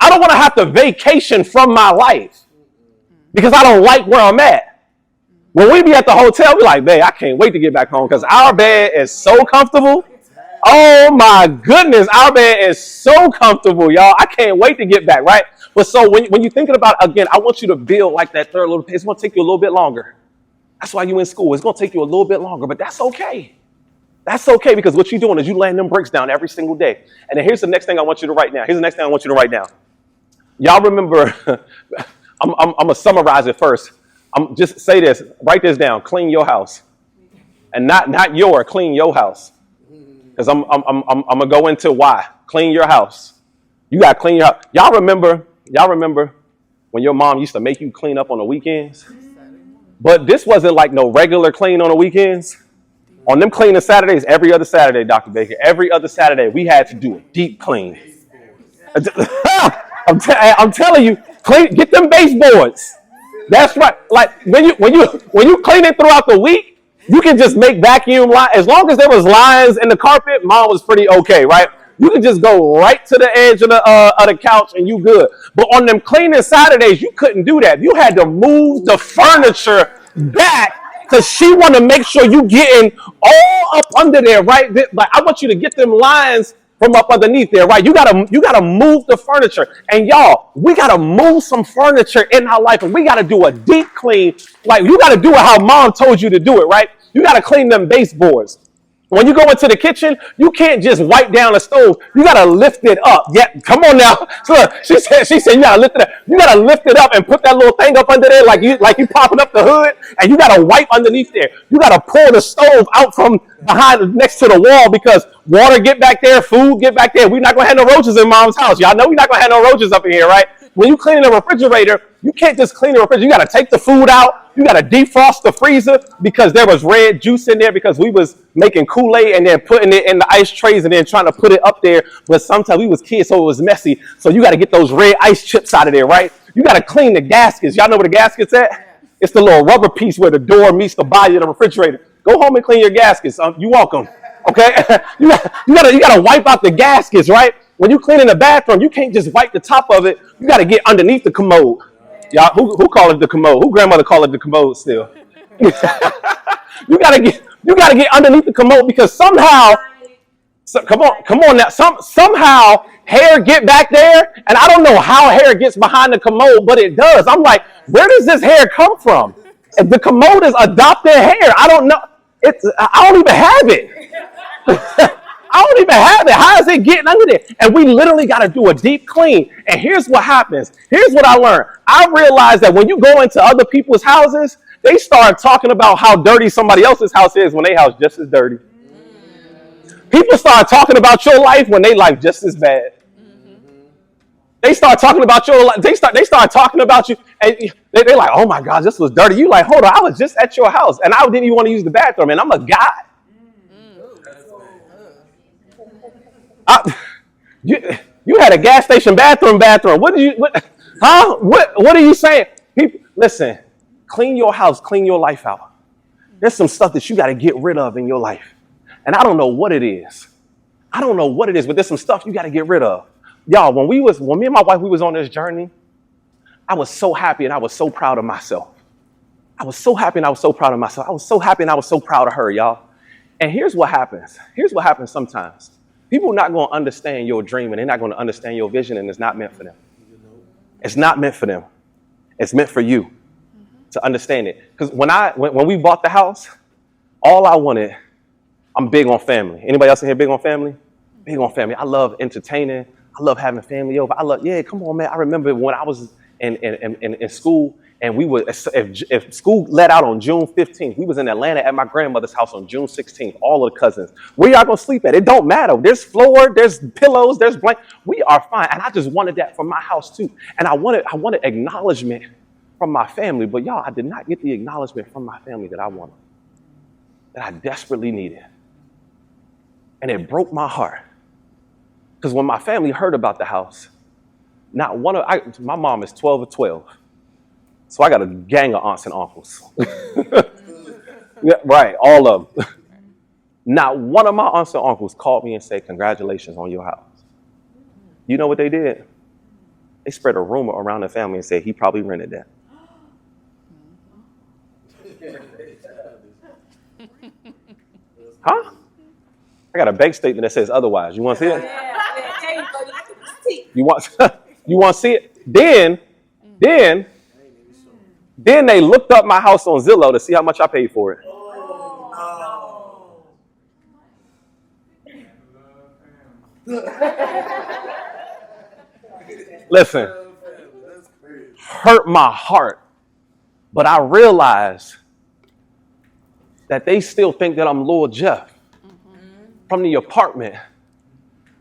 I don't want to have to vacation from my life because I don't like where I'm at. When we be at the hotel, we're like, babe, I can't wait to get back home because our bed is so comfortable. Oh my goodness, our bed is so comfortable, y'all. I can't wait to get back, right? But so when you're thinking about, again, I want you to build like that third little, it's going to take you a little bit longer. That's why you're in school. It's going to take you a little bit longer, but that's okay. That's okay because what you're doing is you laying them bricks down every single day. And then here's the next thing I want you to write down. Here's the next thing I want you to write down. Y'all remember, I'm going to summarize it first. Just say this, write this down, clean your house. And not your, clean your house. Because I'm going to go into why. Clean your house. You got to clean your house. Y'all remember when your mom used to make you clean up on the weekends? But this wasn't like no regular clean on the weekends. On them cleaning Saturdays, every other Saturday, Dr. Baker, every other Saturday, we had to do a deep clean. I'm telling you, get them baseboards. That's right. Like when you clean it throughout the week, you can just make vacuum lines. As long as there was lines in the carpet, mom was pretty okay, right? You can just go right to the edge of the couch and you good. But on them cleaning Saturdays, you couldn't do that. You had to move the furniture back because she want to make sure you getting all up under there, right? Like I want you to get them lines from up underneath there, right? You gotta move the furniture. And y'all, we gotta move some furniture in our life and we gotta do a deep clean. Like you gotta do it how mom told you to do it, right? You gotta clean them baseboards. When you go into the kitchen, you can't just wipe down the stove. You gotta lift it up. Yeah, come on now. So she said you gotta lift it up. You gotta lift it up and put that little thing up under there like you popping up the hood, and you gotta wipe underneath there. You gotta pull the stove out from behind next to the wall because water get back there, food get back there. We're not gonna have no roaches in mom's house. Y'all know we're not gonna have no roaches up in here, right? When you clean the refrigerator, you can't just clean the refrigerator. You gotta take the food out. You got to defrost the freezer because there was red juice in there because we was making Kool-Aid and then putting it in the ice trays and then trying to put it up there. But sometimes we was kids, so it was messy. So you got to get those red ice chips out of there, right? You got to clean the gaskets. Y'all know where the gasket's at? It's the little rubber piece where the door meets the body of the refrigerator. Go home and clean your gaskets. You're welcome. Okay? you gotta wipe out the gaskets, right? When you clean in the bathroom, you can't just wipe the top of it. You got to get underneath the commode. Y'all, who call it the commode? Who grandmother call it the commode still? You gotta get underneath the commode because somehow, come on now. Somehow hair get back there, and I don't know how hair gets behind the commode, but it does. I'm like, where does this hair come from? If the commode is adopted hair, I don't know. I don't even have it. I don't even have it. How is it getting under there? And we literally got to do a deep clean. And here's what happens. Here's what I learned. I realized that when you go into other people's houses, they start talking about how dirty somebody else's house is when their house just as dirty. People start talking about your life when their life just as bad. They start talking about your life. They start talking about you, and they're like, "Oh my God, this was dirty." You like, hold on, I was just at your house, and I didn't even want to use the bathroom, and I'm a guy. You had a gas station bathroom. What are you saying? People, listen, clean your house, clean your life out. There's some stuff that you got to get rid of in your life. And I don't know what it is. But there's some stuff you got to get rid of. Y'all, when me and my wife, we was on this journey, I was so happy and I was so proud of myself. I was so happy and I was so proud of her, y'all. And here's what happens. Sometimes. People are not going to understand your dream and they're not going to understand your vision, and it's not meant for them. It's not meant for them. It's meant for you to understand it. Because when we bought the house, all I wanted, I'm big on family. Anybody else in here big on family? Big on family. I love entertaining. I love having family over. Yeah, come on, man. I remember when I was in school, and we would, if school let out on June 15th, we was in Atlanta at my grandmother's house on June 16th, all of the cousins. Where y'all gonna sleep at? It don't matter. There's floor, there's pillows, there's blanket. We are fine. And I just wanted that for my house too. And I wanted acknowledgement from my family, but y'all, I did not get the acknowledgement from my family that I wanted, that I desperately needed. And it broke my heart. Because when my family heard about the house, not one of, my mom is 12 or 12. So I got a gang of aunts and uncles. Yeah, right, all of them. Not one of my aunts and uncles called me and said, congratulations on your house. You know what they did? They spread a rumor around the family and said he probably rented that. Huh? I got a bank statement that says otherwise. You want to see it? You want to see it? Then they looked up my house on Zillow to see how much I paid for it. Listen, hurt my heart, but I realized that they still think that I'm Lord Jeff from the apartment.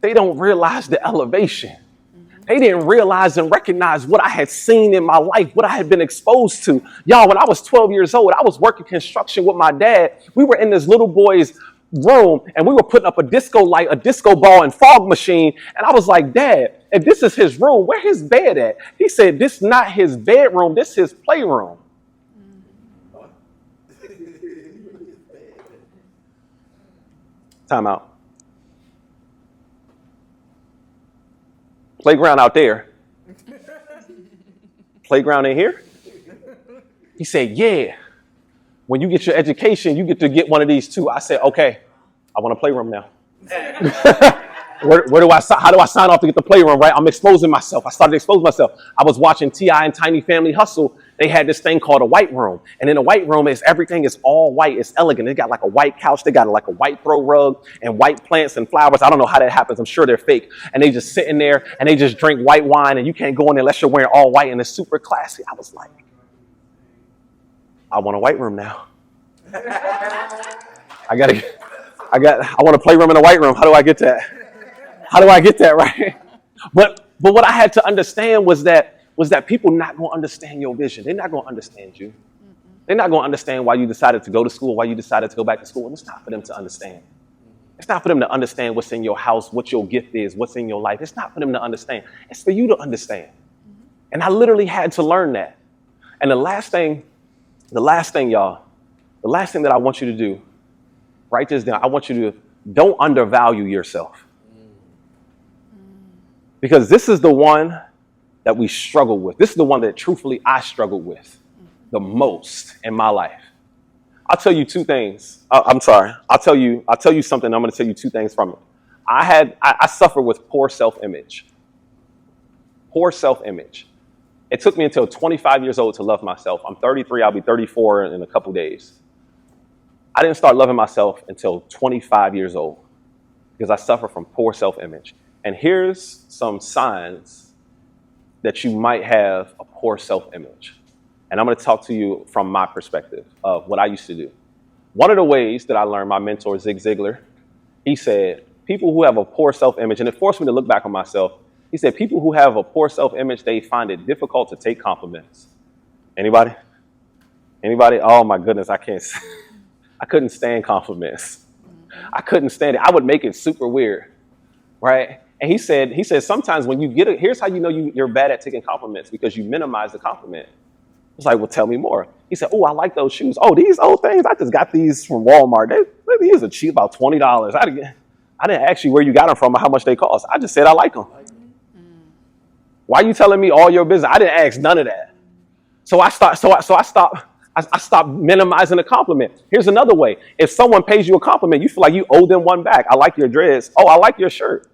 They don't realize the elevation. They didn't realize and recognize what I had seen in my life, what I had been exposed to. Y'all, when I was 12 years old, I was working construction with my dad. We were in this little boy's room, and we were putting up a disco light, a disco ball, and fog machine. And I was like, Dad, if this is his room, where his bed at? He said, this is not his bedroom, this is his playroom. Time out. Playground out there. Playground in here? He said, yeah. When you get your education, you get to get one of these too. I said, okay, I want a playroom now. How do I sign off to get the playroom, right? I'm exposing myself. I started exposing myself. I was watching T.I. and Tiny Family Hustle. They had this thing called a white room. And in a white room, everything is all white. It's elegant. They got like a white couch. They got like a white throw rug and white plants and flowers. I don't know how that happens. I'm sure they're fake. And they just sit in there and they just drink white wine. And you can't go in there unless you're wearing all white. And it's super classy. I was like, I want a white room now. I want a playroom in a white room. How do I get that? How do I get that, right? But what I had to understand was that people not going to understand your vision. They're not going to understand you. They're not going to understand why you decided to go to school, why you decided to go back to school. And it's not for them to understand. It's not for them to understand what's in your house, what your gift is, what's in your life. It's not for them to understand. It's for you to understand. And I literally had to learn that. And the last thing, y'all, the last thing that I want you to do, write this down. I want you to don't undervalue yourself. Because this is the one that we struggle with. This is the one that truthfully I struggled with the most in my life. I'll tell you two things. I'm sorry. I'll tell you something. I'm going to tell you two things from it. I suffer with poor self-image. Poor self-image. It took me until 25 years old to love myself. I'm 33. I'll be 34 in a couple days. I didn't start loving myself until 25 years old because I suffer from poor self-image. And here's some signs that you might have a poor self-image. And I'm going to talk to you from my perspective of what I used to do. One of the ways that I learned, my mentor, Zig Ziglar, he said, people who have a poor self-image, and it forced me to look back on myself. He said, people who have a poor self-image, they find it difficult to take compliments. Anybody? Oh my goodness, I couldn't stand compliments. I couldn't stand it. I would make it super weird, right? And he said, sometimes when you get it, here's how you know you're bad at taking compliments, because you minimize the compliment. It's like, well, tell me more. He said, oh, I like those shoes. Oh, these old things, I just got these from Walmart. These are cheap, about $20. I didn't ask you where you got them from or how much they cost. I just said I like them. Why are you telling me all your business? I didn't ask none of that. So I stopped minimizing the compliment. Here's another way. If someone pays you a compliment, you feel like you owe them one back. I like your dress. Oh, I like your shirt.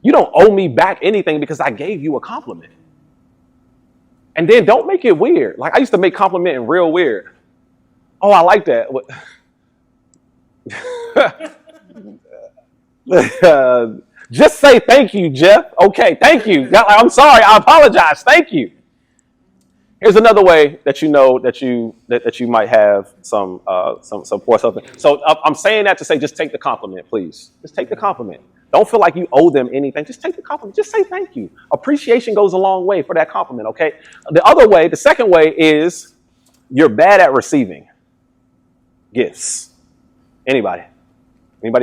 You don't owe me back anything because I gave you a compliment. And then don't make it weird. Like I used to make complimenting real weird. Oh, I like that. Just say thank you, Jeff. Okay, thank you. I'm sorry. I apologize. Thank you. Here's another way that you know that you might have some poor something. So I'm saying that to say, just take the compliment, please. Just take the compliment. Don't feel like you owe them anything. Just take the compliment. Just say thank you. Appreciation goes a long way for that compliment. Okay. The second way is you're bad at receiving gifts. Anybody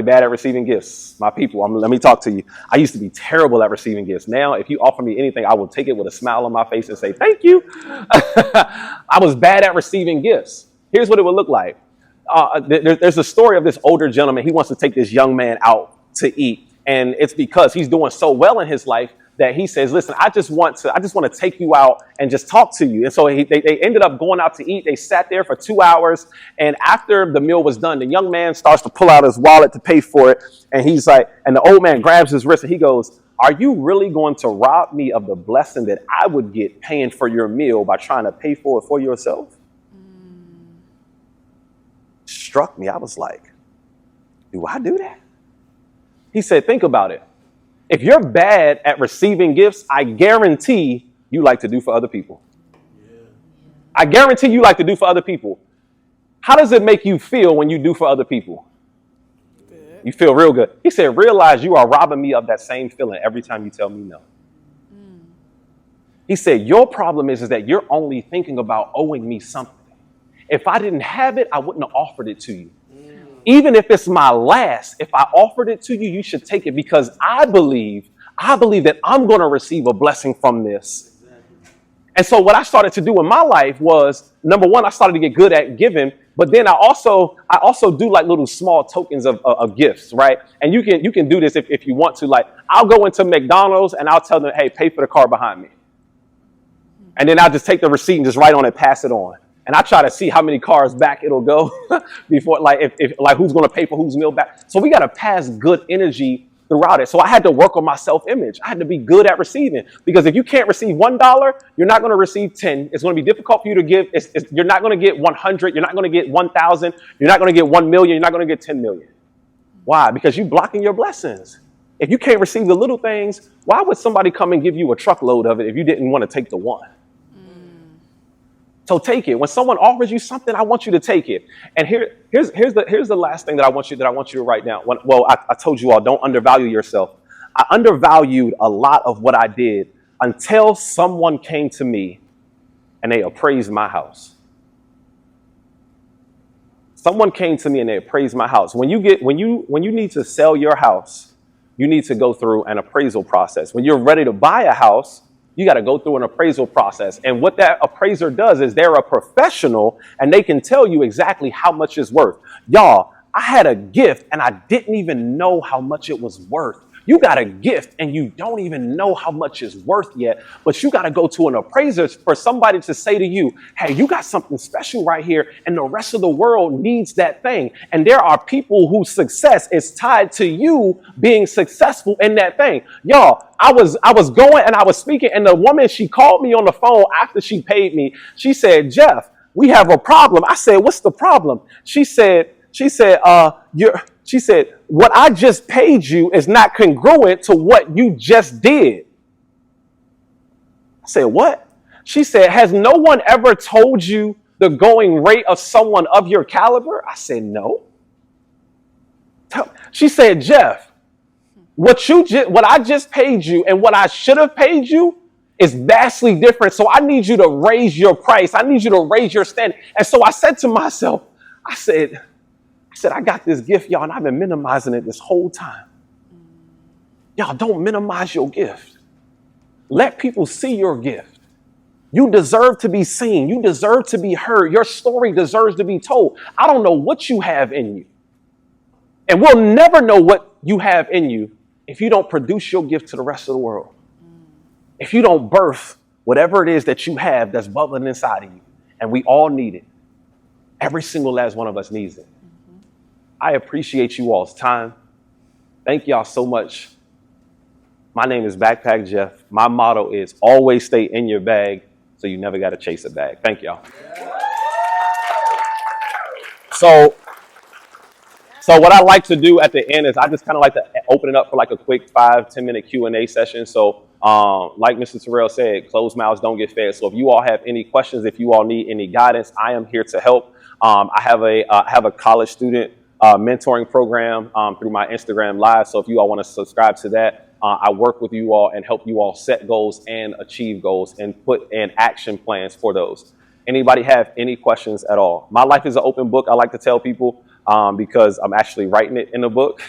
bad at receiving gifts? My people, let me talk to you. I used to be terrible at receiving gifts. Now, if you offer me anything, I will take it with a smile on my face and say, thank you. I was bad at receiving gifts. Here's what it would look like. There's a story of this older gentleman. He wants to take this young man out to eat. And it's because he's doing so well in his life that he says, listen, I just want to take you out and just talk to you. And so they ended up going out to eat. They sat there for 2 hours. And after the meal was done, the young man starts to pull out his wallet to pay for it. And he's like, and the old man grabs his wrist and he goes, are you really going to rob me of the blessing that I would get paying for your meal by trying to pay for it for yourself? Struck me. I was like, do I do that? He said, think about it. If you're bad at receiving gifts, I guarantee you like to do for other people. I guarantee you like to do for other people. How does it make you feel when you do for other people? Good. You feel real good. He said, realize you are robbing me of that same feeling every time you tell me no. He said, your problem is that you're only thinking about owing me something. If I didn't have it, I wouldn't have offered it to you. Even if it's my last, if I offered it to you, you should take it because I believe that I'm going to receive a blessing from this. Exactly. And so what I started to do in my life was, number one, I started to get good at giving, but then I also do like little small tokens of gifts, right? And you can do this if you want to. Like, I'll go into McDonald's and I'll tell them, hey, pay for the car behind me. And then I'll just take the receipt and just write on it, pass it on. And I try to see how many cars back it'll go before, like, if who's going to pay for whose meal back. So we got to pass good energy throughout it. So I had to work on my self-image. I had to be good at receiving, because if you can't receive $1, you're not going to receive 10. It's going to be difficult for you to give. You're not going to get 100. You're not going to get 1,000. You're not going to get 1 million. You're not going to get 10 million. Why? Because you're blocking your blessings. If you can't receive the little things, why would somebody come and give you a truckload of it if you didn't want to take the one? So take it. When someone offers you something, I want you to take it. And here's the last thing that I want you to write down. I told you all, don't undervalue yourself. I undervalued a lot of what I did until someone came to me and they appraised my house. Someone came to me and they appraised my house. When you need to sell your house, you need to go through an appraisal process. When you're ready to buy a house, you got to go through an appraisal process. And what that appraiser does is they're a professional and they can tell you exactly how much it's worth. Y'all, I had a gift and I didn't even know how much it was worth. You got a gift and you don't even know how much it's worth yet, but you got to go to an appraiser for somebody to say to you, hey, you got something special right here and the rest of the world needs that thing. And there are people whose success is tied to you being successful in that thing. Y'all, I was going and I was speaking, and the woman, she called me on the phone after she paid me. She said, Jeff, we have a problem. I said, what's the problem? She said, what I just paid you is not congruent to what you just did. I said, what? She said, has no one ever told you the going rate of someone of your caliber? I said, no. She said, Jeff, what I just paid you and what I should have paid you is vastly different. So I need you to raise your price. I need you to raise your standard. And so I said to myself, I said, I got this gift, y'all, and I've been minimizing it this whole time. Y'all, don't minimize your gift. Let people see your gift. You deserve to be seen. You deserve to be heard. Your story deserves to be told. I don't know what you have in you. And we'll never know what you have in you if you don't produce your gift to the rest of the world. If you don't birth whatever it is that you have that's bubbling inside of you. And we all need it. Every single last one of us needs it. I appreciate you all's time. Thank y'all so much. My name is Backpack Jeff. My motto is always stay in your bag so you never got to chase a bag. Thank y'all. So So what I like to do at the end is I just kind of like to open it up for like a quick 5-10 minute Q&A session. So like Mr. Terrell said, closed mouths don't get fed. So if you all have any questions, if you all need any guidance, I am here to help. I have a college student mentoring program through my Instagram Live. So if you all want to subscribe to that, I work with you all and help you all set goals and achieve goals and put in action plans for those. Anybody have any questions at all? My life is an open book. I like to tell people because I'm actually writing it in a book.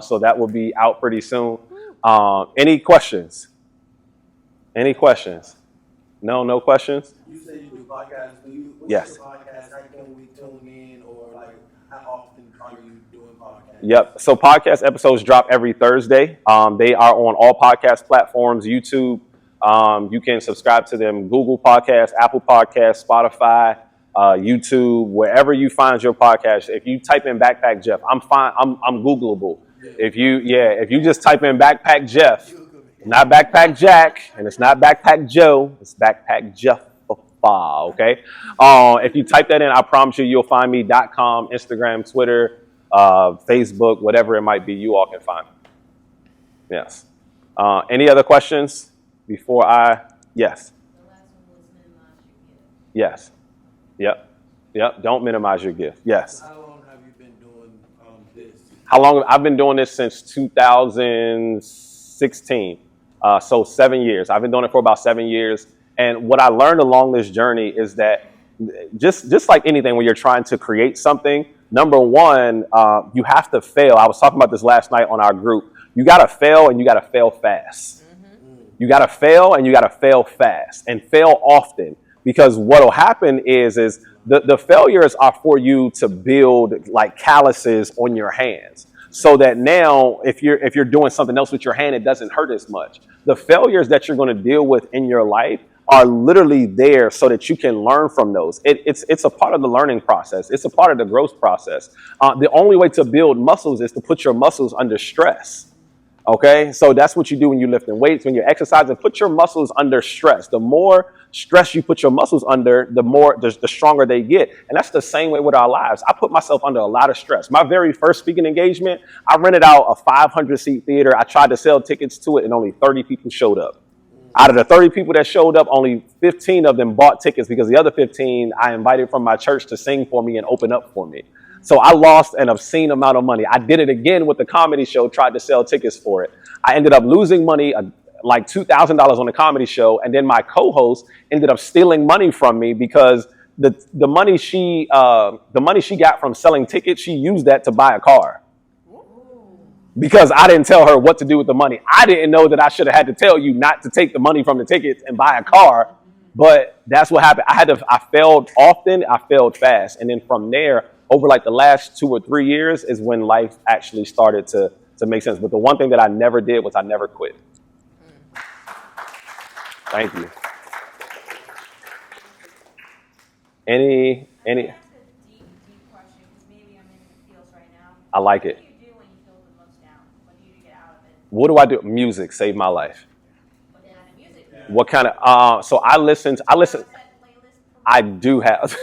So that will be out pretty soon. Any questions? Any questions? No questions? You say you do podcasts. What's Yes. your podcast? How can we tune in, or like how often are you doing podcasts? Yep. So podcast episodes drop every Thursday. They are on all podcast platforms, YouTube. You can subscribe to them, Google Podcasts, Apple Podcasts, Spotify, YouTube, wherever you find your podcast. If you type in Backpack Jeff, I'm fine. I'm Googleable. If you just type in Backpack Jeff, not Backpack Jack, and it's not Backpack Joe, it's Backpack Jeff. Okay. If you type that in, I promise you'll find me. .com, Instagram, Twitter, Facebook, whatever it might be, you all can find me. Yes. Any other questions before yes. The last one was minimize your gift. Yes. Yep. Don't minimize your gift. Yes. How long have you been doing this? How long? I've been doing this since 2016. So 7 years. I've been doing it for about 7 years. And what I learned along this journey is that just like anything, when you're trying to create something, number one, you have to fail. I was talking about this last night on our group. You got to fail, and you got to fail fast. You got to fail, and you got to fail fast and fail often, because what will happen is the failures are for you to build like calluses on your hands, so that now if you're doing something else with your hand, it doesn't hurt as much. The failures that you're going to deal with in your life are literally there so that you can learn from those. It's a part of the learning process. It's a part of the growth process. The only way to build muscles is to put your muscles under stress. Okay, so that's what you do when you're lifting weights, when you're exercising. Put your muscles under stress. The more stress you put your muscles under, the stronger they get. And that's the same way with our lives. I put myself under a lot of stress. My very first speaking engagement, I rented out a 500-seat theater. I tried to sell tickets to it, and only 30 people showed up. Out of the 30 people that showed up, only 15 of them bought tickets, because the other 15 I invited from my church to sing for me and open up for me. So I lost an obscene amount of money. I did it again with the comedy show, tried to sell tickets for it. I ended up losing money, like $2,000 on the comedy show. And then my co-host ended up stealing money from me, because the money she got from selling tickets, she used that to buy a car. Because I didn't tell her what to do with the money. I didn't know that I should have had to tell you not to take the money from the tickets and buy a car. But that's what happened. I failed often. I failed fast. And then from there, over like the last 2 or 3 years is when life actually started to make sense. But the one thing that I never did was I never quit. Thank you. Any? I'm gonna ask a deep question, because maybe I'm in the feels right now. I like it. What do you do when you feel the most down? What do you do to get out of it? What do I do? Music saved my life. What kind of music? What kind of? So I listen. Set playlist? I do have.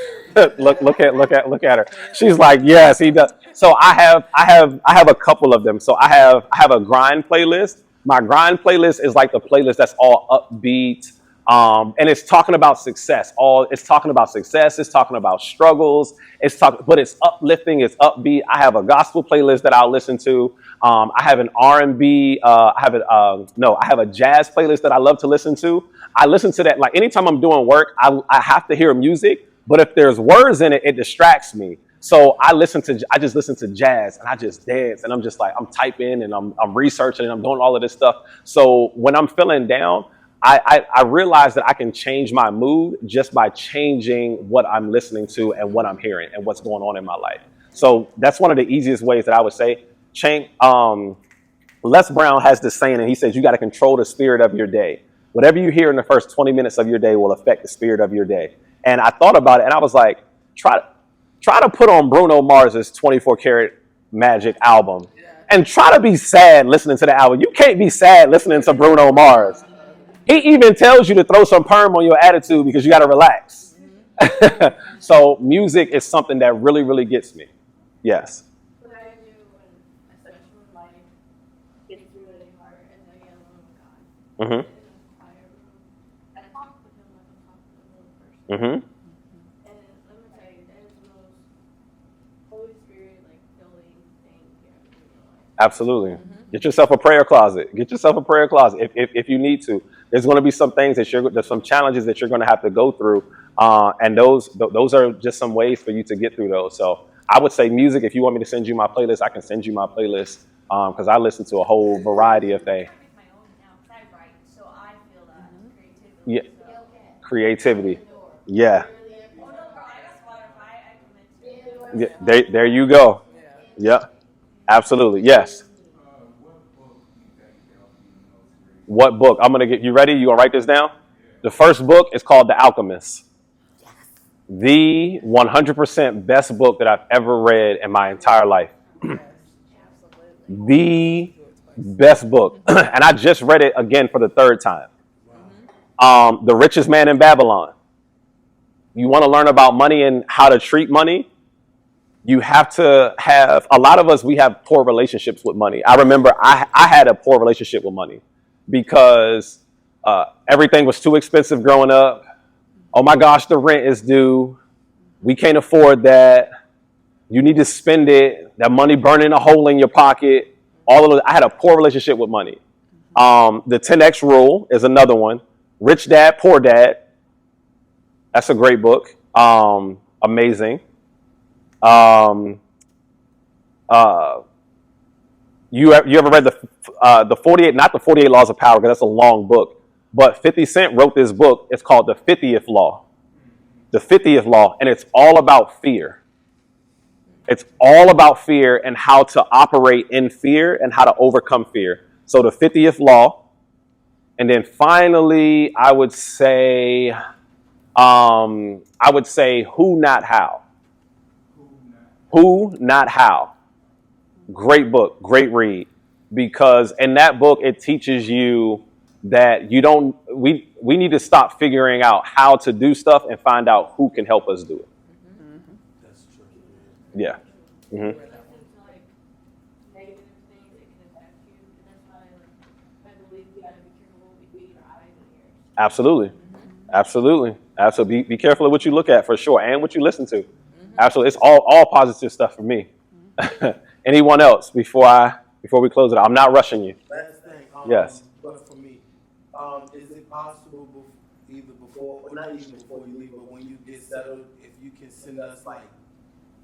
look at her. She's like, yes, he does. So I have a couple of them. So I have a grind playlist. My grind playlist is like the playlist that's all upbeat. And it's talking about success. It's talking about success. It's talking about struggles. But it's uplifting. It's upbeat. I have a gospel playlist that I'll listen to. I have an R&B. I have a jazz playlist that I love to listen to. I listen to that like anytime I'm doing work. I have to hear music. But if there's words in it, it distracts me. So I just listen to jazz, and I just dance, and I'm just like, I'm typing and I'm researching and I'm doing all of this stuff. So when I'm feeling down, I realize that I can change my mood just by changing what I'm listening to and what I'm hearing and what's going on in my life. So that's one of the easiest ways that I would say change. Les Brown has this saying, and he says, you got to control the spirit of your day. Whatever you hear in the first 20 minutes of your day will affect the spirit of your day. And I thought about it, and I was like, try to put on Bruno Mars's 24 Karat Magic album and try to be sad listening to the album. You can't be sad listening to Bruno Mars. He even tells you to throw some perm on your attitude because you got to relax. So music is something that really, really gets me. Yes. What I do Mm-hmm. I talked with him like I'm talking to a little person. Mm-hmm. And let me tell you, that is the most Holy Spirit like filling thing you ever do in your life. Absolutely. Get yourself a prayer closet. Get yourself a prayer closet if you need to. There's going to be some things there's some challenges that you're going to have to go through, and those are just some ways for you to get through those. So I would say music. If you want me to send you my playlist, I can send you my playlist because I listen to a whole variety of things. I make my own now because I write, so I feel that creativity. Yeah, So. creativity. Yeah, Oh no, girl, I got Spotify. I commit to. yeah. There you go. Yep. Absolutely. Yes. What book? I'm gonna get you ready. You gonna write this down? The first book is called The Alchemist. The 100% best book that I've ever read in my entire life. The best book. And I just read it again for the third time. The Richest Man in Babylon. You want to learn about money and how to treat money? You have to have, a lot of us, we have poor relationships with money. I remember I had a poor relationship with money because everything was too expensive growing up. Oh my gosh, the rent is due. We can't afford that. You need to spend it. That money burning a hole in your pocket. All of those. I had a poor relationship with money. The 10X Rule is another one. Rich Dad, Poor Dad. That's a great book. Amazing. You ever read the 48, not the 48 Laws of Power, because that's a long book, but 50 Cent wrote this book. It's called The 50th Law. The 50th Law, and it's all about fear. It's all about fear and how to operate in fear and how to overcome fear. So the 50th Law, and then finally, I would say Who, Not How. Who, Not How. Great book, great read. Because in that book, it teaches you that we need to stop figuring out how to do stuff and find out who can help us do it. That's true. Yeah. Mm-hmm. Like negative things that can affect you, and that's why I believe we gotta be careful what we feed our eyes and ears. Absolutely. Absolutely. Absolutely. Be careful of what you look at for sure and what you listen to. Absolutely. It's all positive stuff for me. Anyone else before we close it out? I'm not rushing you. Last thing. Yes. But for me, is it possible either before, or not even before you leave, but when you get settled, if you can send us like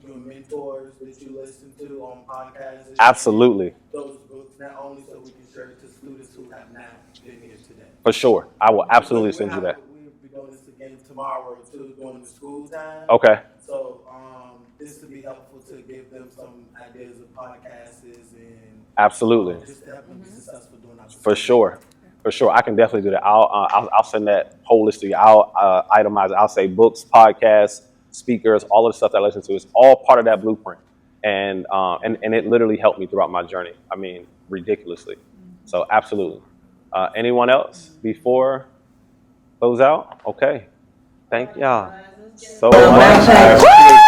your mentors that you listen to on podcasts? Absolutely. Those books, not only so we can share it to students who have not been here today. For sure. I will absolutely send you that. We'll be doing this again tomorrow too, during the school time. Okay. So this would be helpful to give them some ideas of podcasts and Absolutely. just to help them be successful doing that. For sure. For sure. I can definitely do that. I'll send that whole list to you. I'll itemize it. I'll say books, podcasts, speakers, all of the stuff that I listen to is all part of that blueprint. And it literally helped me throughout my journey. I mean, ridiculously. So absolutely. Anyone else before close out? Okay. Thank y'all so much.